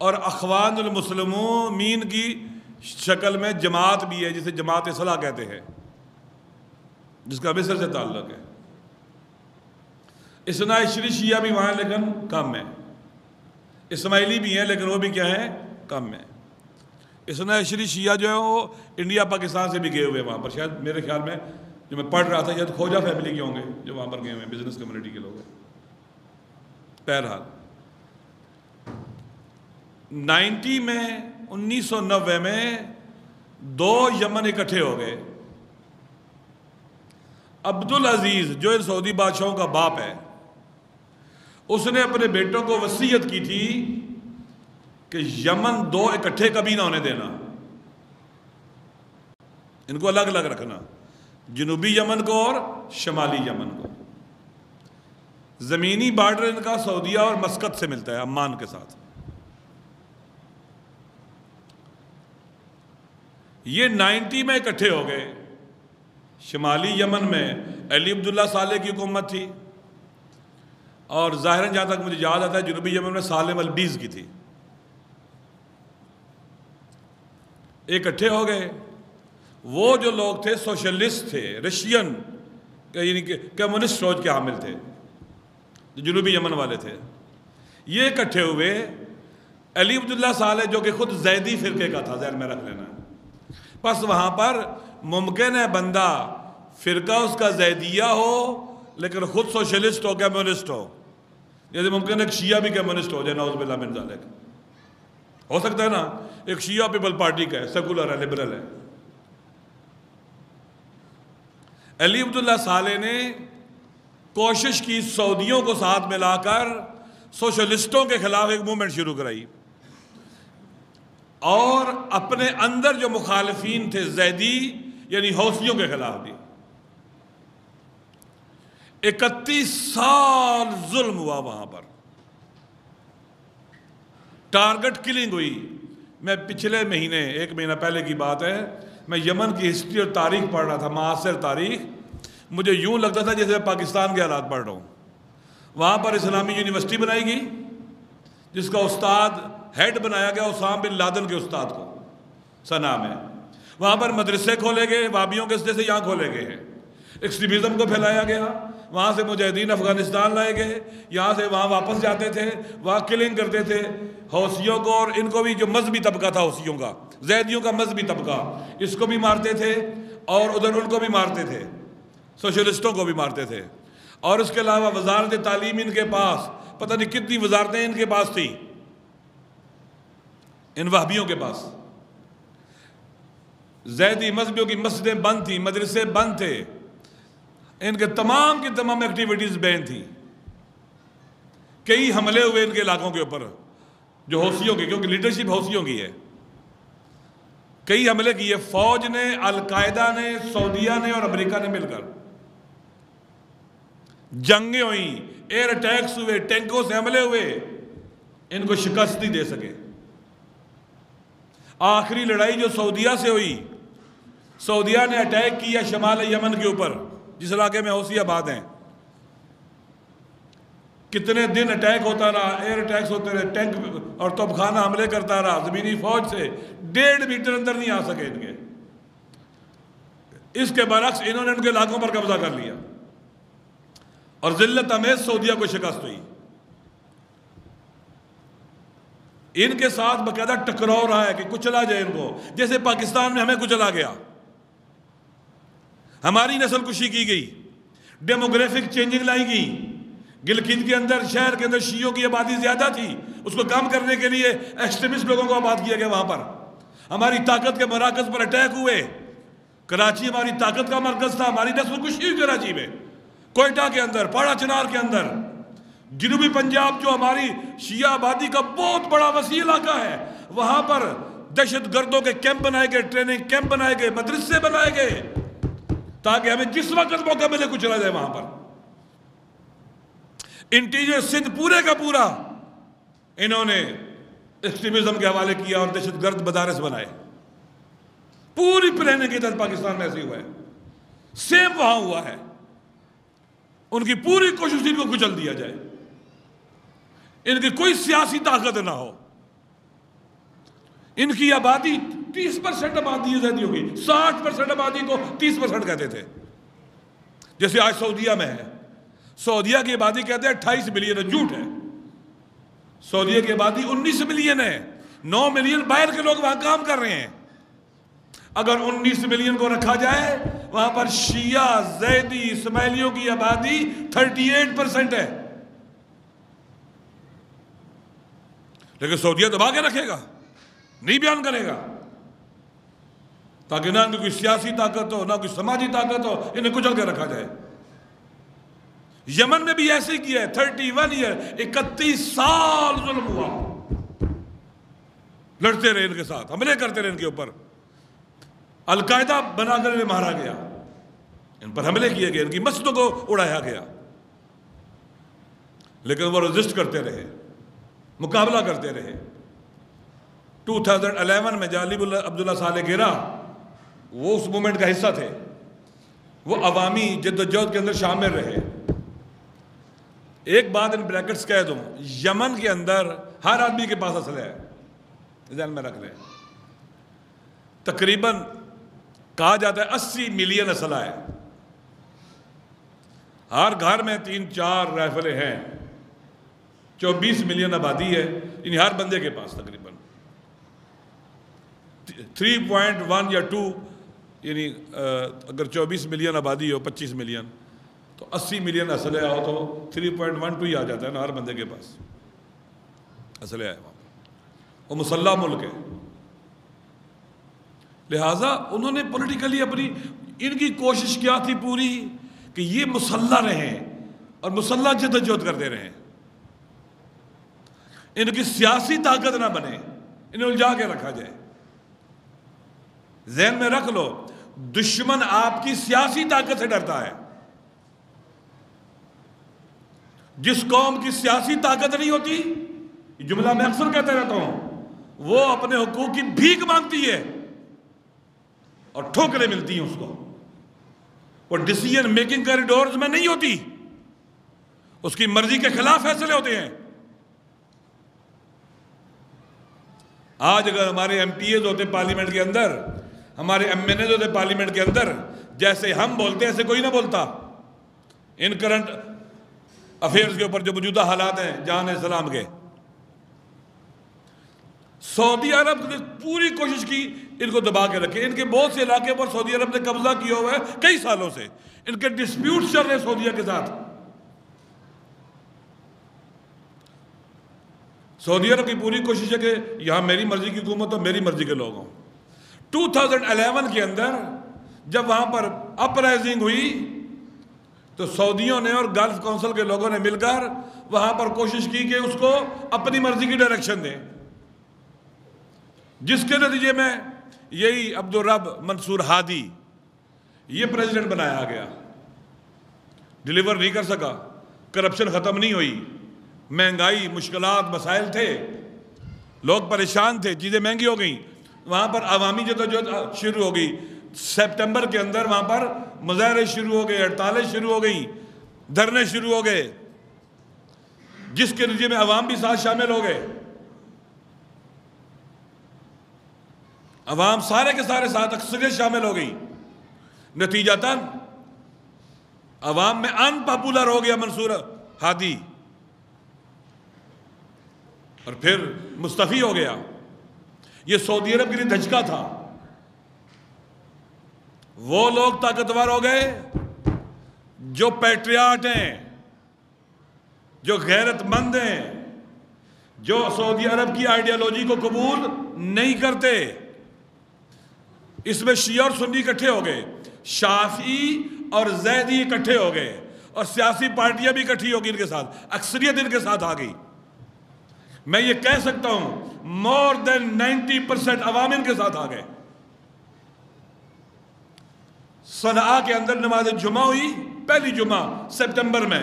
Speaker 1: اور اخوان المسلمین کی شکل میں جماعت بھی ہے، جسے جماعت اصلاح کہتے ہیں، جس کا مصر سے تعلق ہے. اثنا عشری شیعہ بھی وہاں لیکن کم ہے. اسماعیلی بھی ہیں لیکن وہ بھی کیا ہے؟ کم ہے۔ اثنا عشری شیعہ جو ہے وہ انڈیا پاکستان سے بھی گئے ہوئے ہیں وہاں پر، شاید میرے خیال میں جو میں پڑھ رہا تھا شاید کھوجا فیملی کے ہوں گے جو وہاں پر گئے ہوئے ہیں، بزنس کمیونٹی کے لوگ ہیں۔ بہرحال 1990 میں 2 یمن اکٹھے ہو گئے۔ عبدالعزیز جو ان سعودی بادشاہوں کا باپ ہے، اس نے اپنے بیٹوں کو وصیت کی تھی کہ یمن 2 اکٹھے کبھی نہ ہونے دینا، ان کو الگ الگ رکھنا، جنوبی یمن کو اور شمالی یمن کو۔ زمینی بارڈر ان کا سعودیہ اور مسقط سے ملتا ہے، عمان کے ساتھ۔ یہ 90 میں اکٹھے ہو گئے۔ شمالی یمن میں علی عبداللہ صالح کی حکومت تھی، اور ظاہراً جہاں تک مجھے یاد آتا ہے جنوبی یمن میں سالم البیز کی تھی۔ اکٹھے ہو گئے۔ وہ جو لوگ تھے سوشلسٹ تھے، رشین یعنی کہ کمیونسٹ سوچ کے حامل تھے، جو جنوبی یمن والے تھے، یہ اکٹھے ہوئے۔ علی عبداللہ صالح جو کہ خود زیدی فرقے کا تھا، ذہن میں رکھ لینا، بس وہاں پر ممکن ہے بندہ فرقہ اس کا زیدیہ ہو لیکن خود سوشلسٹ ہو، کمیونسٹ ہو، جیسے ممکن ہے ایک شیعہ بھی کمیونسٹ ہو جائے، نعوذ باللہ من ذالک، ہو سکتا ہے نا، ایک شیعہ پیپل پارٹی کا ہے، سیکولر ہے، لبرل ہے۔ علی عبداللہ صالح نے کوشش کی سعودیوں کو ساتھ ملا کر سوشلسٹوں کے خلاف ایک موومنٹ شروع کرائی، اور اپنے اندر جو مخالفین تھے زیدی یعنی حوثیوں کے خلاف بھی 31 سال ظلم ہوا وہاں پر، ٹارگٹ کلنگ ہوئی۔ میں پچھلے مہینے 1 مہینہ پہلے کی بات ہے، میں یمن کی ہسٹری اور تاریخ پڑھ رہا تھا، معاصر تاریخ۔ مجھے یوں لگتا تھا جیسے میں پاکستان کے حالات پڑھ رہا ہوں۔ وہاں پر اسلامی یونیورسٹی بنائی گئی جس کا استاد ہیڈ بنایا گیا اسامہ بن لادن کے استاد کو صنعاء میں۔ وہاں پر مدرسے کھولے گئے، وابیوں کے جیسے یہاں کھولے گئے ہیں، ایکسٹریمزم کو پھیلایا گیا۔ وہاں سے مجاہدین افغانستان لائے گئے، یہاں سے وہاں واپس جاتے تھے، وہاں کلنگ کرتے تھے حوثیوں کو، اور ان کو بھی جو مذہبی طبقہ تھا حوثیوں کا، زیدیوں کا مذہبی طبقہ، اس کو بھی مارتے تھے، اور ادھر ان کو بھی مارتے تھے، سوشلسٹوں کو بھی مارتے تھے۔ اور اس کے علاوہ وزارت تعلیم ان کے پاس پتہ نہیں کتنی وزارتیں ان کے پاس تھیں، ان وہابیوں کے پاس۔ زیدی مذہبیوں کی مسجدیں بند تھیں، مدرسے بند تھے، ان کے تمام کی تمام ایکٹیویٹیز بین تھیں۔ کئی حملے ہوئے ان کے علاقوں کے اوپر جو حوثیوں کے، کیونکہ لیڈرشپ حوثیوں کی ہے، کئی حملے کیے فوج نے، القاعدہ نے، سعودیہ نے اور امریکہ نے مل کر۔ جنگیں ہوئیں، ایئر اٹیکس ہوئے، ٹینکوں سے حملے ہوئے، ان کو شکست نہیں دے سکے۔ آخری لڑائی جو سعودیہ سے ہوئی، سعودیہ نے اٹیک کیا شمال یمن کے اوپر، جس علاقے میں حوثی آباد ہیں۔ کتنے دن اٹیک ہوتا رہا، ایئر اٹیکس ہوتے رہے، ٹینک اور توپ خانہ حملے کرتا رہا، زمینی فوج سے 1.5 میٹر اندر نہیں آ سکے ان کے۔ اس کے برعکس انہوں نے ان کے علاقوں پر قبضہ کر لیا، اور ذلت امیز سعودیہ کو شکست ہوئی۔ ان کے ساتھ باقاعدہ ٹکراؤ رہا ہے کہ کچلا جائے ان کو، جیسے پاکستان میں ہمیں کچلا گیا، ہماری نسل کشی کی گئی، ڈیموگرافک چینجنگ لائی گئی۔ گلگت کے اندر، شہر کے اندر شیعوں کی آبادی زیادہ تھی، اس کو کم کرنے کے لیے ایکسٹریمسٹ لوگوں کو آباد کیا گیا۔ وہاں پر ہماری طاقت کے مراکز پر اٹیک ہوئے۔ کراچی ہماری طاقت کا مرکز تھا، ہماری نسل کشی ہوئی کراچی میں، کوئٹہ کے اندر، پاڑا چنار کے اندر۔ جنوبی پنجاب جو ہماری شیعہ آبادی کا بہت بڑا وسیع علاقہ ہے، وہاں پر دہشت گردوں کے کیمپ بنائے گئے، ٹریننگ کیمپ بنائے گئے، مدرسے بنائے گئے، تاکہ ہمیں جس وقت موقع ملے کچلا جائے وہاں پر۔ انٹیریئر سندھ پورے کا پورا انہوں نے ایکسٹریمزم کے حوالے کیا اور دہشت گرد مدارس بنائے۔ پوری پلاننگ کے تحت پاکستان میں ایسے ہوا ہے، سیم وہاں ہوا ہے۔ ان کی پوری کوشش تھی ان کو کچل دیا جائے، ان کی کوئی سیاسی طاقت نہ ہو۔ ان کی آبادی 30% آبادی ہے زیدیوں کی، 60% آبادی کو 30% کہتے تھے، جیسے آج سعودیہ میں ہے۔ سعودیہ کی آبادی کہتے ہیں 28 ملین ہے، جھوٹ ہے۔ سعودیہ کی آبادی 19 ملین ہے، 9 ملین باہر کے لوگ وہاں کام کر رہے ہیں. اگر 19 ملین کو رکھا جائے وہاں پر شیعہ زیدی اسماعیلیوں کی آبادی 38% ہے. لیکن سعودیہ دبا کے رکھے گا, نہیں بیان کرے گا, تاکہ نہ ان کی کوئی سیاسی طاقت ہو نہ کوئی سماجی طاقت ہو, انہیں کچل کے رکھا جائے. یمن میں بھی ایسے ہی کیا ہے. 31 ایئر 31 سال ظلم ہوا, لڑتے رہے ان کے ساتھ, حملے کرتے رہے ان کے اوپر. القاعدہ بنا کر انہیں مارا گیا, ان پر حملے کیے گئے, ان کی مسجدوں کو اڑایا گیا. لیکن وہ ریزسٹ کرتے رہے, مقابلہ کرتے رہے. 2011 میں جالب عبداللہ صالح گرا, وہ اس مومنٹ کا حصہ تھے. وہ عوامی جدوجہد کے اندر شامل رہے. ایک بات ان بریکٹس کہہ دوں, یمن کے اندر ہر آدمی کے پاس اسلحہ ہے, ذہن میں رکھ لیں. تقریباً کہا جاتا ہے 80 ملین اسلحہ ہے. ہر گھر میں 3-4 رائفلیں ہیں. 24 ملین آبادی ہے, یعنی ہر بندے کے پاس تقریباً 3.1 یا 2, یعنی اگر 24 ملین آبادی ہو 25 ملین تو 80 ملین اسلحہ ہو تو 3.12 ہی آ جاتا ہے نا, ہر بندے کے پاس اسلحہ ہے. وہ مسلح ملک ہے. لہٰذا انہوں نے پولیٹیکلی اپنی ان کی کوشش کیا تھی پوری کہ یہ مسلح رہیں اور مسلح جدوجہد کرتے رہیں, ان کی سیاسی طاقت نہ بنے, انہیں الجھا کے رکھا جائے. ذہن میں رکھ لو, دشمن آپ کی سیاسی طاقت سے ڈرتا ہے. جس قوم کی سیاسی طاقت نہیں ہوتی, یہ جملہ میں اکثر کہتا رہتا ہوں, وہ اپنے حقوق کی بھیک مانگتی ہے اور ٹھوکریں ملتی ہیں اس کو. وہ ڈیسیژن میکنگ کریڈورز میں نہیں ہوتی, اس کی مرضی کے خلاف فیصلے ہوتے ہیں. آج اگر ہمارے ایم پی ایز ہوتے پارلیمنٹ کے اندر, ہمارے ایم این ایز ہوتے پارلیمنٹ کے اندر, جیسے ہم بولتے ایسے کوئی نہ بولتا. ان کرنٹ افیئرز کے اوپر جو موجودہ حالات ہیں جہان اسلام کے, سعودی عرب نے پوری کوشش کی ان کو دبا کے رکھے. ان کے بہت سے علاقے پر سعودی عرب نے قبضہ کیا ہوا ہے کئی سالوں سے. ان کے ڈسپیوٹس چل رہے ہیں سعودیہ کے ساتھ. سعودی عرب کی پوری کوشش ہے کہ یہاں میری مرضی کی حکومت ہو, میری مرضی کے لوگ ہوں. 2011 کے اندر جب وہاں پر اپرائزنگ ہوئی تو سعودیوں نے اور گلف کونسل کے لوگوں نے مل کر وہاں پر کوشش کی کہ اس کو اپنی مرضی کی ڈائریکشن دیں, جس کے نتیجے میں یہی عبدالرب منصور ہادی یہ پریزیڈنٹ بنایا گیا. ڈیلیور نہیں کر سکا, کرپشن ختم نہیں ہوئی, مہنگائی, مشکلات, مسائل تھے, لوگ پریشان تھے, چیزیں مہنگی ہو گئیں. وہاں پر عوامی جدوجہد شروع ہو گئی. سپٹمبر کے اندر وہاں پر مظاہرے شروع ہو گئے, ہڑتالیں شروع ہو گئیں, دھرنے شروع ہو گئے, جس کے نتیجے میں عوام بھی ساتھ شامل ہو گئے. عوام سارے کے سارے ساتھ اکثریت شامل ہو گئی. نتیجتاً عوام میں ان پاپولر ہو گیا منصور ہادی اور پھر مستعفی ہو گیا. یہ سعودی عرب کے لیے دھچکا تھا. وہ لوگ طاقتور ہو گئے جو پیٹریاٹ ہیں, جو غیرت مند ہیں, جو سعودی عرب کی آئیڈیالوجی کو قبول نہیں کرتے. اس میں شیعہ اور سنی اکٹھے ہو گئے, شافعی اور زیدی اکٹھے ہو گئے, اور سیاسی پارٹیاں بھی اکٹھی ہو گئی ان کے ساتھ, اکثریت ان کے ساتھ آ گئی. میں یہ کہہ سکتا ہوں مور دین 90% عوام ان کے ساتھ آ گئے. صنعاء کے اندر نماز جمعہ ہوئی, پہلی جمعہ سپٹمبر میں,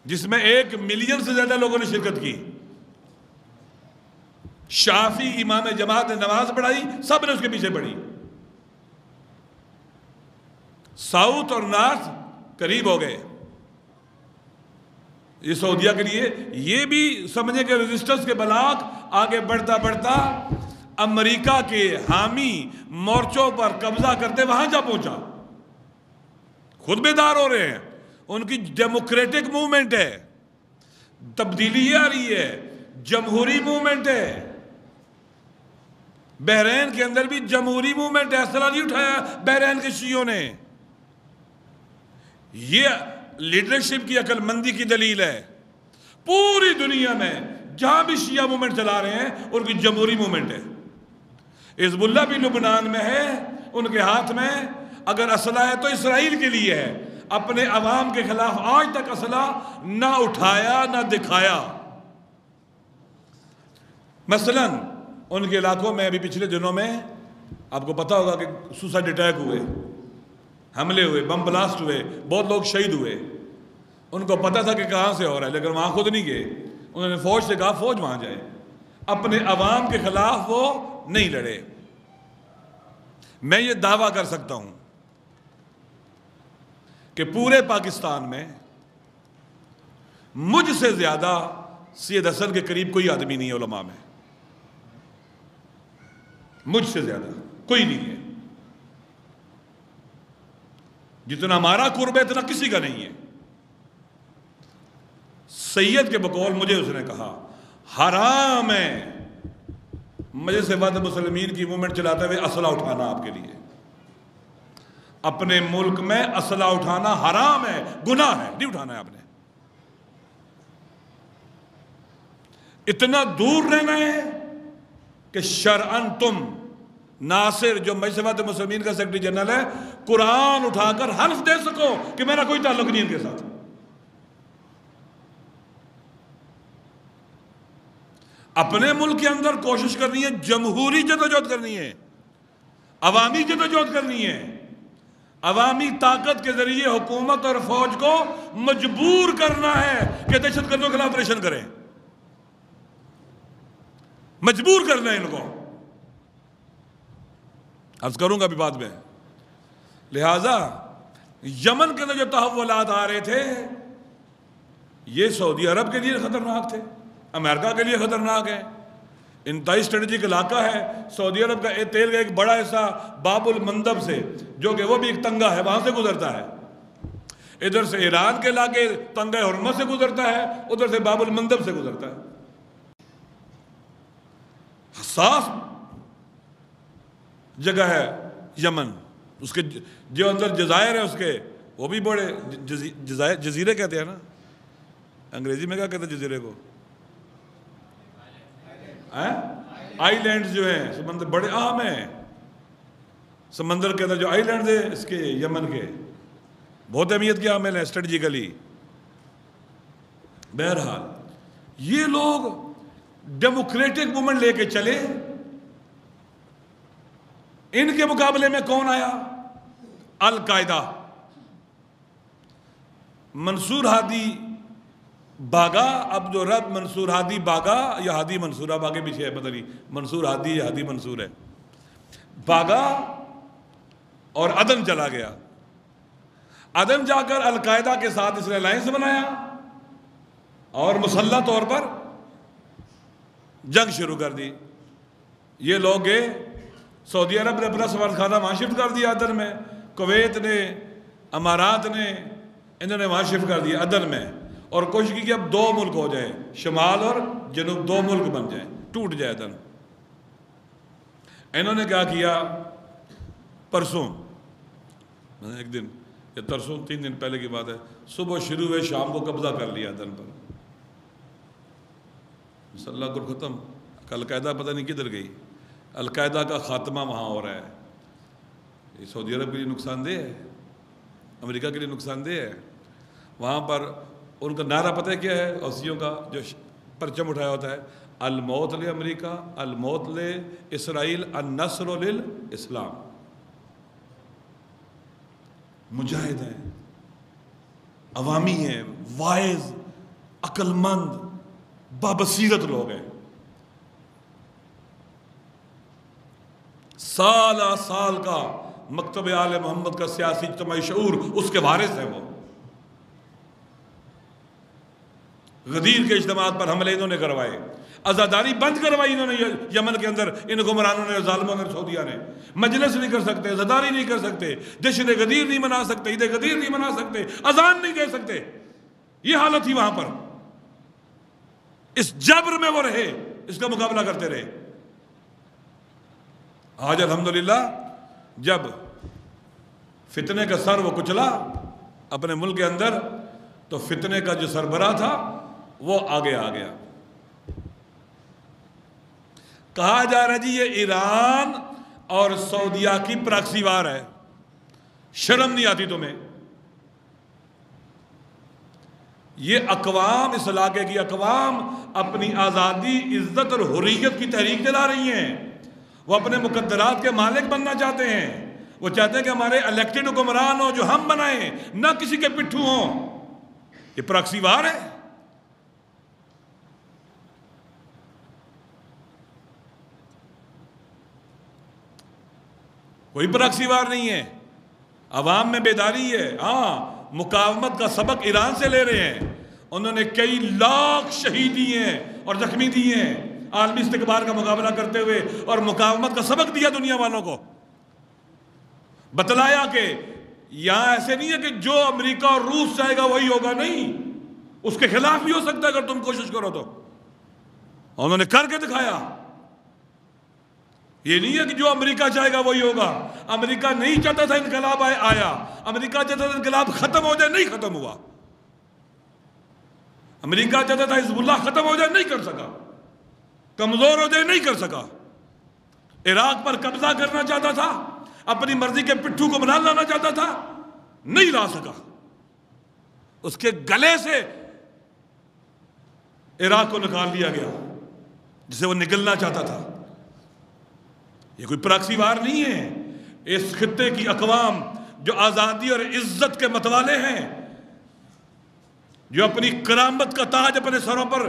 Speaker 1: جس میں 1 ملین سے زیادہ لوگوں نے شرکت کی. شافعی امام جماعت نے نماز پڑھائی, سب نے اس کے پیچھے پڑھی. ساؤتھ اور نارتھ قریب ہو گئے. یہ سعودیہ کے لیے یہ بھی سمجھے کہ ریزسٹنس کے بلاک آگے بڑھتا بڑھتا امریکہ کے حامی مورچوں پر قبضہ کرتے وہاں جا پہنچا. خود بیدار ہو رہے ہیں, ان کی ڈیموکریٹک موومنٹ ہے, تبدیلی یہ آ رہی ہے, جمہوری موومنٹ ہے, بحرین کے اندر بھی جمہوری موومنٹ ایسا نہیں اٹھایا بحرین کے شیعوں نے. یہ لیڈرشپ کی عقل مندی کی دلیل ہے. پوری دنیا میں جہاں بھی شیعہ موومنٹ چلا رہے ہیں ان کی جمہوری موومنٹ ہے. حزب اللہ بھی لبنان میں ہے, ان کے ہاتھ میں اگر اسلحہ ہے تو اسرائیل کے لیے ہے. اپنے عوام کے خلاف آج تک اسلحہ نہ اٹھایا نہ دکھایا. مثلا ان کے علاقوں میں ابھی پچھلے دنوں میں آپ کو پتا ہوگا کہ سوسائڈ اٹیک ہوئے, حملے ہوئے, بم بلاسٹ ہوئے, بہت لوگ شہید ہوئے. ان کو پتا تھا کہ کہاں سے ہو رہا ہے لیکن وہاں خود نہیں گئے. انہوں نے فوج سے کہا فوج وہاں جائے. اپنے عوام کے خلاف وہ نہیں لڑے. میں یہ دعویٰ کر سکتا ہوں کہ پورے پاکستان میں مجھ سے زیادہ سید حسن کے قریب کوئی آدمی نہیں ہے علماء میں. مجھ سے زیادہ کوئی نہیں ہے. جتنا ہمارا قرب ہے اتنا کسی کا نہیں ہے. سید کے بقول مجھے اس نے کہا حرام ہے مجلس وحدت المسلمین کی موومنٹ چلاتے ہوئے اسلحہ اٹھانا آپ کے لیے. اپنے ملک میں اسلحہ اٹھانا حرام ہے, گناہ ہے, نہیں اٹھانا ہے آپ نے. اتنا دور رہنا ہے کہ شرعاً تم ناصر جو مجلس وحدت المسلمین کا سیکرٹری جنرل ہے قرآن اٹھا کر حلف دے سکو کہ میرا کوئی تعلق نہیں ان کے ساتھ. اپنے ملک کے اندر کوشش کرنی ہے, جمہوری جدوجہد کرنی ہے, عوامی جدوجہد کرنی ہے. عوامی طاقت کے ذریعے حکومت اور فوج کو مجبور کرنا ہے کہ دہشت گردوں کے خلاف آپریشن کریں. مجبور کرنا ہے ان کو. عرض کروں گا ابھی بعد میں. لہذا یمن کے اندر جو تحولات آ رہے تھے یہ سعودی عرب کے لیے خطرناک تھے, امریکہ کے لیے خطرناک ہے. انتہائی اسٹریٹجک علاقہ ہے. سعودی عرب کا تیل کا ایک بڑا حصہ باب المندب سے, جو کہ وہ بھی ایک تنگہ ہے, وہاں سے گزرتا ہے. ادھر سے ایران کے علاقے تنگہ حرمت سے گزرتا ہے, ادھر سے باب المندب سے گزرتا ہے. حساس جگہ ہے یمن. اس کے جو اندر جزائر ہے اس کے وہ بھی بڑے جزیرے کہتے ہیں نا, انگریزی میں کیا کہتے ہیں جزیرے کو؟ آئی لینڈز جو ہیں سمندر بڑے اہم ہیں. سمندر کے اندر جو آئی لینڈز ہیں اس کے یمن کے بہت اہمیت کی حامل ہیں اسٹریٹجیکلی. بہرحال یہ لوگ ڈیموکریٹک موومنٹ لے کے چلے. ان کے مقابلے میں کون آیا؟ القاعدہ. منصور ہادی باغا, اب جو رب منصور ہادی باغا یا ہادی منصورہ باغے پیچھے ہے پتہ نہیں, منصور ہادی یا ہادی منصور ہے, باغا اور عدن چلا گیا. عدن جا کر القاعدہ کے ساتھ اس نے الائنس بنایا اور مسلح طور پر جنگ شروع کر دی. یہ لوگ گئے, سعودی عرب نے اپنا سفارتخانہ وہاں شفٹ کر دیا عدن میں, کویت نے, امارات نے, انہوں نے وہاں شفٹ کر دیا عدن میں, اور کوشش کی کہ اب دو ملک ہو جائیں, شمال اور جنوب دو ملک بن جائیں, ٹوٹ جائے عدن. انہوں نے کیا کیا, پرسوں ایک دن یا ترسوں 3 دن پہلے کی بات ہے, صبح شروع ہوئے شام کو قبضہ کر لیا عدن پر. مسلح گروپ ختم. القاعدہ پتہ نہیں کدھر گئی. القاعدہ کا خاتمہ وہاں ہو رہا ہے. یہ سعودی عرب کے لیے نقصان دہ ہے, امریکہ کے لیے نقصان دہ ہے. وہاں پر ان کا نعرہ پتہ ہے کیا ہے حوثیوں کا جو پرچم اٹھایا ہوتا ہے؟ الموت لامریکہ, الموت لاسرائیل, النصر للاسلام. مجاہد ہیں, عوامی ہیں, وائز, عقل مند, بابصیرت لوگ ہیں. سالہ سال کا مکتب آل محمد کا سیاسی اجتماعی شعور اس کے وارث ہیں. وہ غدیر کے اجتماعات پر حملے انہوں نے کروائے, عزاداری بند کروائی انہوں نے یمن کے اندر, ان حکمرانوں نے, ظالموں نے, سعودیہ نے. مجلس نہیں کر سکتے, عزاداری نہیں کر سکتے, جشن غدیر نہیں منا سکتے, عید غدیر نہیں منا سکتے, اذان نہیں دے سکتے. یہ حالت تھی وہاں پر. اس جبر میں وہ رہے, اس کا مقابلہ کرتے رہے. آج الحمدللہ جب فتنے کا سر وہ کچلا اپنے ملک کے اندر، تو فتنے کا جو سربراہ تھا وہ آگے آ گیا. کہا جا رہا جی یہ ایران اور سعودیہ کی پراکسی وار ہے. شرم نہیں آتی تمہیں؟ یہ اقوام، اس علاقے کی اقوام اپنی آزادی، عزت اور حریت کی تحریک چلا رہی ہیں. وہ اپنے مقدرات کے مالک بننا چاہتے ہیں. وہ چاہتے ہیں کہ ہمارے الیکٹڈ حکمران ہوں جو ہم بنائیں، نہ کسی کے پٹھو ہوں. یہ پراکسی وار ہے. کوئی پراکسی وار نہیں ہے. عوام میں بیداری ہے. ہاں، مقاومت کا سبق ایران سے لے رہے ہیں. انہوں نے کئی لاکھ شہید دیے ہیں اور زخمی دیے ہیں عالمی استکبار کا مقابلہ کرتے ہوئے، اور مقاومت کا سبق دیا دنیا والوں کو. بتلایا کہ یہاں ایسے نہیں ہے کہ جو امریکہ اور روس چاہے گا وہی ہوگا. نہیں، اس کے خلاف بھی ہو سکتا ہے اگر تم کوشش کرو تو. انہوں نے کر کے دکھایا. یہ نہیں ہے کہ جو امریکہ چاہے گا وہی ہوگا. امریکہ نہیں چاہتا تھا انقلاب آیا. امریکہ چاہتا تھا انقلاب ختم ہو جائے، نہیں ختم ہوا. امریکہ چاہتا تھا حزب اللہ ختم ہو جائے، نہیں کر سکا. کمزور ہو جائے، نہیں کر سکا. عراق پر قبضہ کرنا چاہتا تھا، اپنی مرضی کے پٹھو کو بنا لانا چاہتا تھا، نہیں لا سکا. اس کے گلے سے عراق کو نکال لیا گیا جسے وہ نگلنا چاہتا تھا. یہ کوئی پراکسی وار نہیں ہے. اس خطے کی اقوام جو آزادی اور عزت کے متوالے ہیں، جو اپنی کرامت کا تاج اپنے سروں پر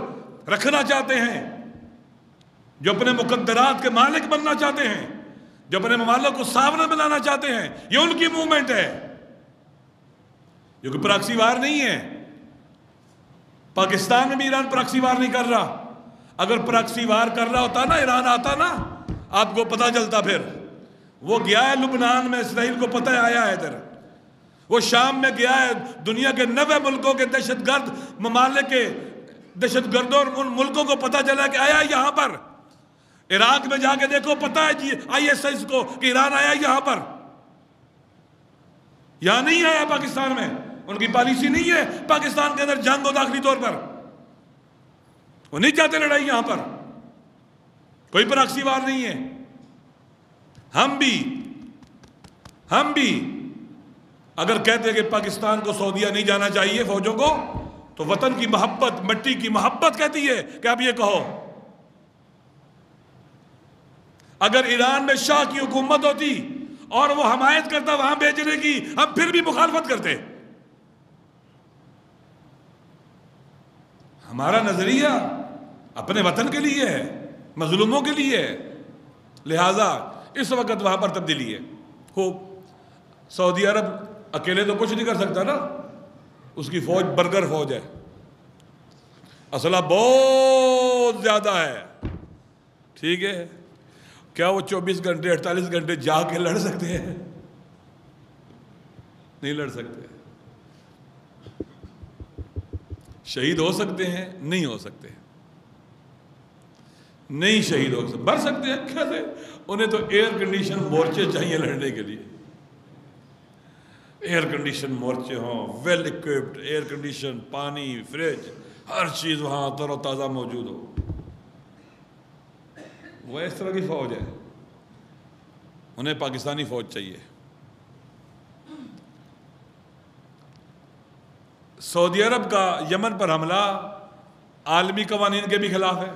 Speaker 1: رکھنا چاہتے ہیں، جو اپنے مقدرات کے مالک بننا چاہتے ہیں، جو اپنے ممالک کو ساورن بنانا چاہتے ہیں، یہ ان کی موومنٹ ہے. یہ کوئی پراکسی وار نہیں ہے. پاکستان میں بھی ایران پراکسی وار نہیں کر رہا. اگر پراکسی وار کر رہا ہوتا نا، ایران آتا نا، آپ کو پتہ چلتا. پھر وہ گیا ہے لبنان میں، اسرائیل کو پتہ آیا ہے ادھر. وہ شام میں گیا ہے. دنیا کے 90 ملکوں کے دہشت گرد ممالک کے دہشت گردوں اور ان ملکوں کو پتہ چلا کہ آیا یہاں پر. عراق میں جا کے دیکھو، پتہ ہے جی ISIS کو کہ ایران آیا یہاں پر. یہاں نہیں آیا پاکستان میں. ان کی پالیسی نہیں ہے پاکستان کے اندر جنگ ہو داخلی طور پر. وہ نہیں چاہتے لڑائی یہاں پر. کوئی پراکسی وار نہیں ہے. ہم بھی اگر کہتے کہ پاکستان کو سعودیہ نہیں جانا چاہیے فوجوں کو، تو وطن کی محبت، مٹی کی محبت کہتی ہے کہ آپ یہ کہو. اگر ایران میں شاہ کی حکومت ہوتی اور وہ حمایت کرتا وہاں بھیجنے کی، ہم پھر بھی مخالفت کرتے. ہمارا نظریہ اپنے وطن کے لیے ہے، مظلوموں کے لیے ہے. لہٰذا اس وقت وہاں پر تبدیلی ہے. سعودی عرب اکیلے تو کچھ نہیں کر سکتا نا. اس کی فوج برگر فوج ہے، اسلحہ بہت زیادہ ہے. ٹھیک ہے، کیا وہ 24 گھنٹے 48 گھنٹے جا کے لڑ سکتے ہیں؟ نہیں لڑ سکتے. شہید ہو سکتے ہیں؟ نہیں ہو سکتے. نہیں شہید ہو سکتے. مر سکتے ہیں کیسے؟ انہیں تو ایئر کنڈیشن مورچے چاہیے لڑنے کے لیے. ایئر کنڈیشن مورچے ہوں، ویل اکوپڈ، ایئر کنڈیشن، پانی، فریج، ہر چیز وہاں تر و تازہ موجود ہو. وہ اس طرح کی فوج ہے. انہیں پاکستانی فوج چاہیے. سعودی عرب کا یمن پر حملہ عالمی قوانین کے بھی خلاف ہے،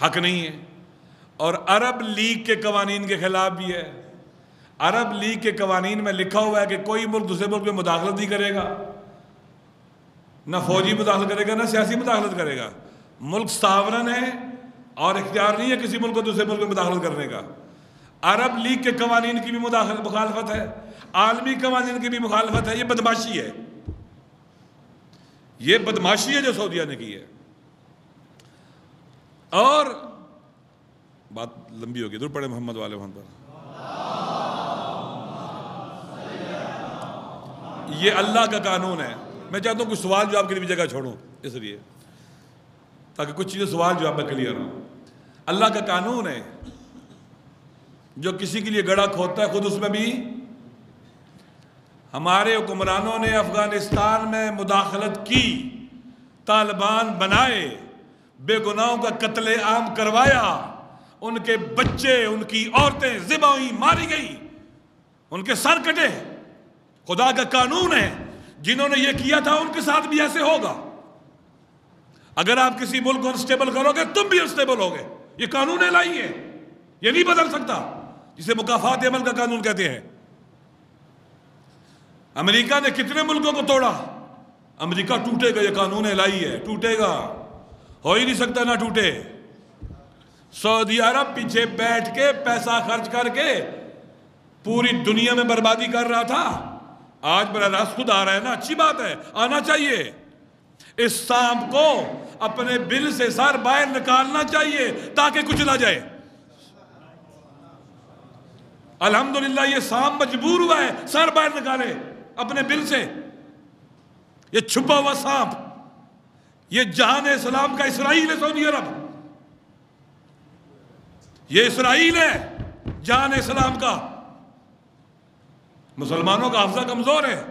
Speaker 1: حق نہیں ہے. اور عرب لیگ کے قوانین کے خلاف بھی ہے. عرب لیگ کے قوانین میں لکھا ہوا ہے کہ کوئی ملک دوسرے ملک میں مداخلت نہیں کرے گا، نہ فوجی مداخلت کرے گا، نہ سیاسی مداخلت کرے گا. ملک ساورن ہے اور اختیار نہیں ہے کسی ملک کو دوسرے ملک میں مداخلت کرنے کا. عرب لیگ کے قوانین کی بھی مخالفت ہے، عالمی قوانین کی بھی مخالفت ہے. یہ بدماشی ہے. یہ بدماشی ہے جو سعودیہ نے کی ہے. اور بات لمبی ہوگی، درود پڑھے محمد والے محمد پر. یہ اللہ کا قانون ہے. میں چاہتا ہوں کچھ سوال جواب کے لیے بھی جگہ چھوڑوں، اس لیے تاکہ کچھ چیزیں سوال جواب میں کلیئر ہوں. اللہ کا قانون ہے جو کسی کے لیے گڑھا کھودتا ہے خود اس میں بھی. ہمارے حکمرانوں نے افغانستان میں مداخلت کی، طالبان بنائے، بے گناہوں کا قتل عام کروایا، ان کے بچے، ان کی عورتیں ذبح ہوئی، ماری گئی، ان کے سر کٹے. خدا کا قانون ہے، جنہوں نے یہ کیا تھا ان کے ساتھ بھی ایسے ہوگا. اگر آپ کسی ملک کو انسٹیبل کرو گے تم بھی انسٹیبل ہوگے. یہ قانون الہی ہے، یہ نہیں بدل سکتا، جسے مکافات عمل کا قانون کہتے ہیں. امریکہ نے کتنے ملکوں کو توڑا؟ امریکہ ٹوٹے گا، یہ قانون الہی ہے، ٹوٹے گا، ہو ہی نہیں سکتا نہ ٹوٹے. سعودی عرب پیچھے بیٹھ کے پیسہ خرچ کر کے پوری دنیا میں بربادی کر رہا تھا، آج براہ راست خود آ رہا ہے نا. اچھی بات ہے، آنا چاہیے. اس سانپ کو اپنے بل سے سر باہر نکالنا چاہیے تاکہ کچھ نہ جائے. الحمدللہ یہ سانپ مجبور ہوا ہے سر باہر نکالے اپنے بل سے. یہ چھپا ہوا سانپ، یہ جہان اسلام کا اسرائیل ہے سعودی عرب. یہ اسرائیل ہے جہان اسلام کا. مسلمانوں کا حافظہ کمزور ہے.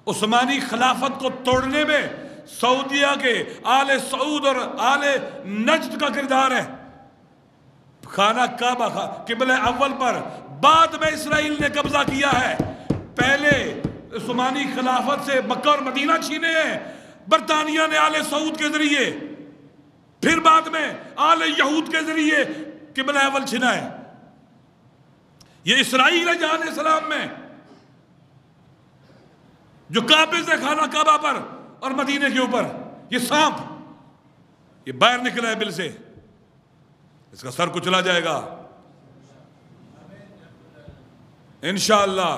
Speaker 1: عثمانی خلافت کو توڑنے میں سعودیہ کے آل سعود اور آل نجد کا کردار ہے. خانہ کعبہ قبلہ اول پر بعد میں اسرائیل نے قبضہ کیا ہے. پہلے عثمانی خلافت سے مکہ اور مدینہ چھینے ہیں برطانیہ نے آل سعود کے ذریعے، پھر بعد میں آل یہود کے ذریعے قبلہ اول چھنا ہے. یہ اسرائیل ہے جہان اسلام میں، جو قابض ہے خانہ کعبہ پر اور مدینے کے اوپر. یہ سانپ یہ باہر نکلا ہے بل سے، اس کا سر کچلا جائے گا انشاءاللہ.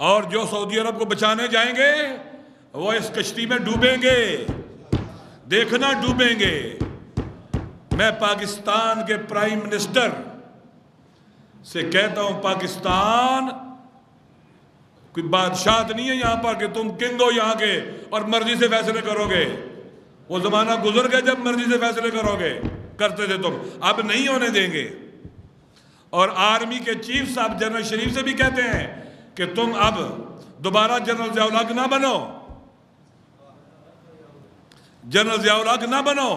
Speaker 1: اور جو سعودی عرب کو بچانے جائیں گے وہ اس کشتی میں ڈوبیں گے، دیکھنا ڈوبیں گے. میں پاکستان کے پرائم منسٹر سے کہتا ہوں، پاکستان کوئی بادشاہ نہیں ہے یہاں پر کہ تم کنگ ہو یہاں کے اور مرضی سے فیصلے کرو گے. وہ زمانہ گزر گیا جب مرضی سے فیصلے کرو گے، کرتے تھے تم، اب نہیں ہونے دیں گے. اور آرمی کے چیف صاحب جنرل شریف سے بھی کہتے ہیں کہ تم اب دوبارہ جنرل ضیاء الحق نہ بنو، جنرل ضیاء الحق نہ بنو.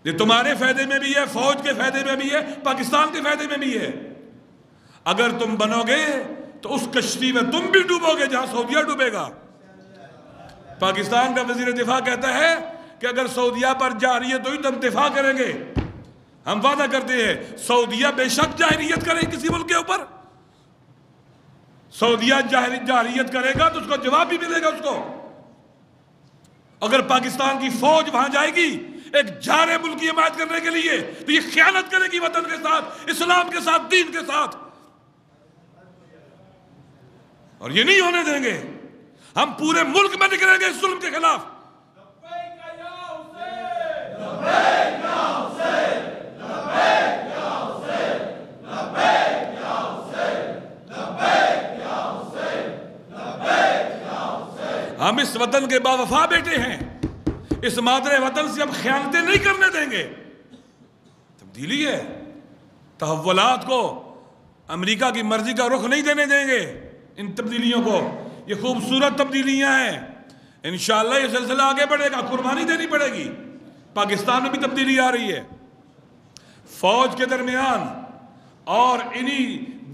Speaker 1: یہ تمہارے فائدے میں بھی ہے، فوج کے فائدے میں بھی ہے، پاکستان کے فائدے میں بھی ہے. اگر تم بنو گے تو اس کشتی میں تم بھی ڈوبو گے جہاں سعودیہ ڈوبے گا. پاکستان کا وزیر دفاع کہتا ہے کہ اگر سعودیہ پر جاہریت ہوئی تو ہم دفاع کریں گے. ہم وعدہ کرتے ہیں سعودیہ بے شک جاہریت کرے کسی ملک کے اوپر، سعودیہ جاہریت کرے گا تو اس کو جواب بھی ملے گا اس کو. اگر پاکستان کی فوج وہاں جائے گی ایک جارے ملک کی حمایت کرنے کے لیے تو یہ خیانت کرے گی وطن کے ساتھ، اسلام کے ساتھ، دین کے ساتھ، اور یہ نہیں ہونے دیں گے. ہم پورے ملک میں نکلیں گے اس ظلم کے خلاف. ہم اس وطن کے باوفا بیٹے ہیں، اس مادر وطن سے ہم خیانتیں نہیں کرنے دیں گے. تبدیلی ہے، تحولات کو امریکہ کی مرضی کا رخ نہیں دینے دیں گے. ان تبدیلیوں کو، یہ خوبصورت تبدیلیاں ہیں، انشاءاللہ یہ سلسلہ آگے بڑھے گا. قربانی دینی پڑے گی. پاکستان میں بھی تبدیلی آ رہی ہے. فوج کے درمیان اور انہی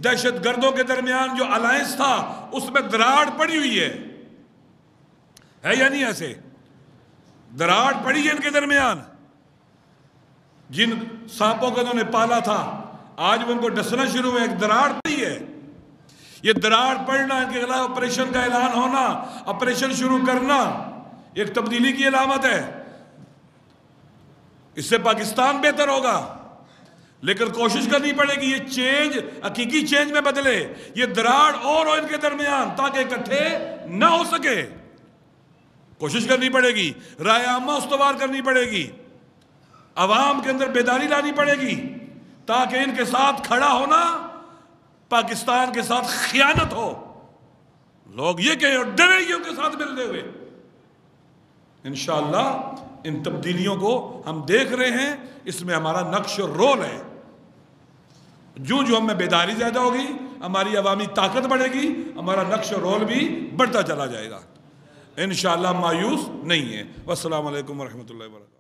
Speaker 1: دہشت گردوں کے درمیان جو الائنس تھا اس میں دراڑ پڑی ہوئی ہے یا نہیں؟ ایسے دراڑ پڑی ہے ان کے درمیان. جن سانپوں کو انہوں نے پالا تھا آج وہ ان کو ڈسنا شروع ہوئے. ایک دراڑ پڑی ہے. یہ دراڑ پڑنا، ان کے خلاف آپریشن کا اعلان ہونا، آپریشن شروع کرنا، ایک تبدیلی کی علامت ہے. اس سے پاکستان بہتر ہوگا، لیکن کوشش کرنی پڑے گی یہ چینج حقیقی چینج میں بدلے. یہ دراڑ اور ان کے درمیان تاکہ اکٹھے نہ ہو سکے. کوشش کرنی پڑے گی، رائے عامہ استوار کرنی پڑے گی، عوام کے اندر بیداری لانی پڑے گی تاکہ ان کے ساتھ کھڑا ہونا پاکستان کے ساتھ خیانت ہو. لوگ یہ کہیں اور ڈرے گی ان کے ساتھ ملتے ہوئے.
Speaker 3: انشاءاللہ ان تبدیلیوں کو ہم دیکھ رہے ہیں، اس میں ہمارا نقش اور رول ہے۔ جو ہم میں بیداری زیادہ ہوگی، ہماری عوامی طاقت بڑھے گی، ہمارا نقش اور رول بھی بڑھتا چلا جائے گا۔ انشاءاللہ مایوس نہیں ہے۔ والسلام علیکم ورحمۃ اللہ وبرکاتہ۔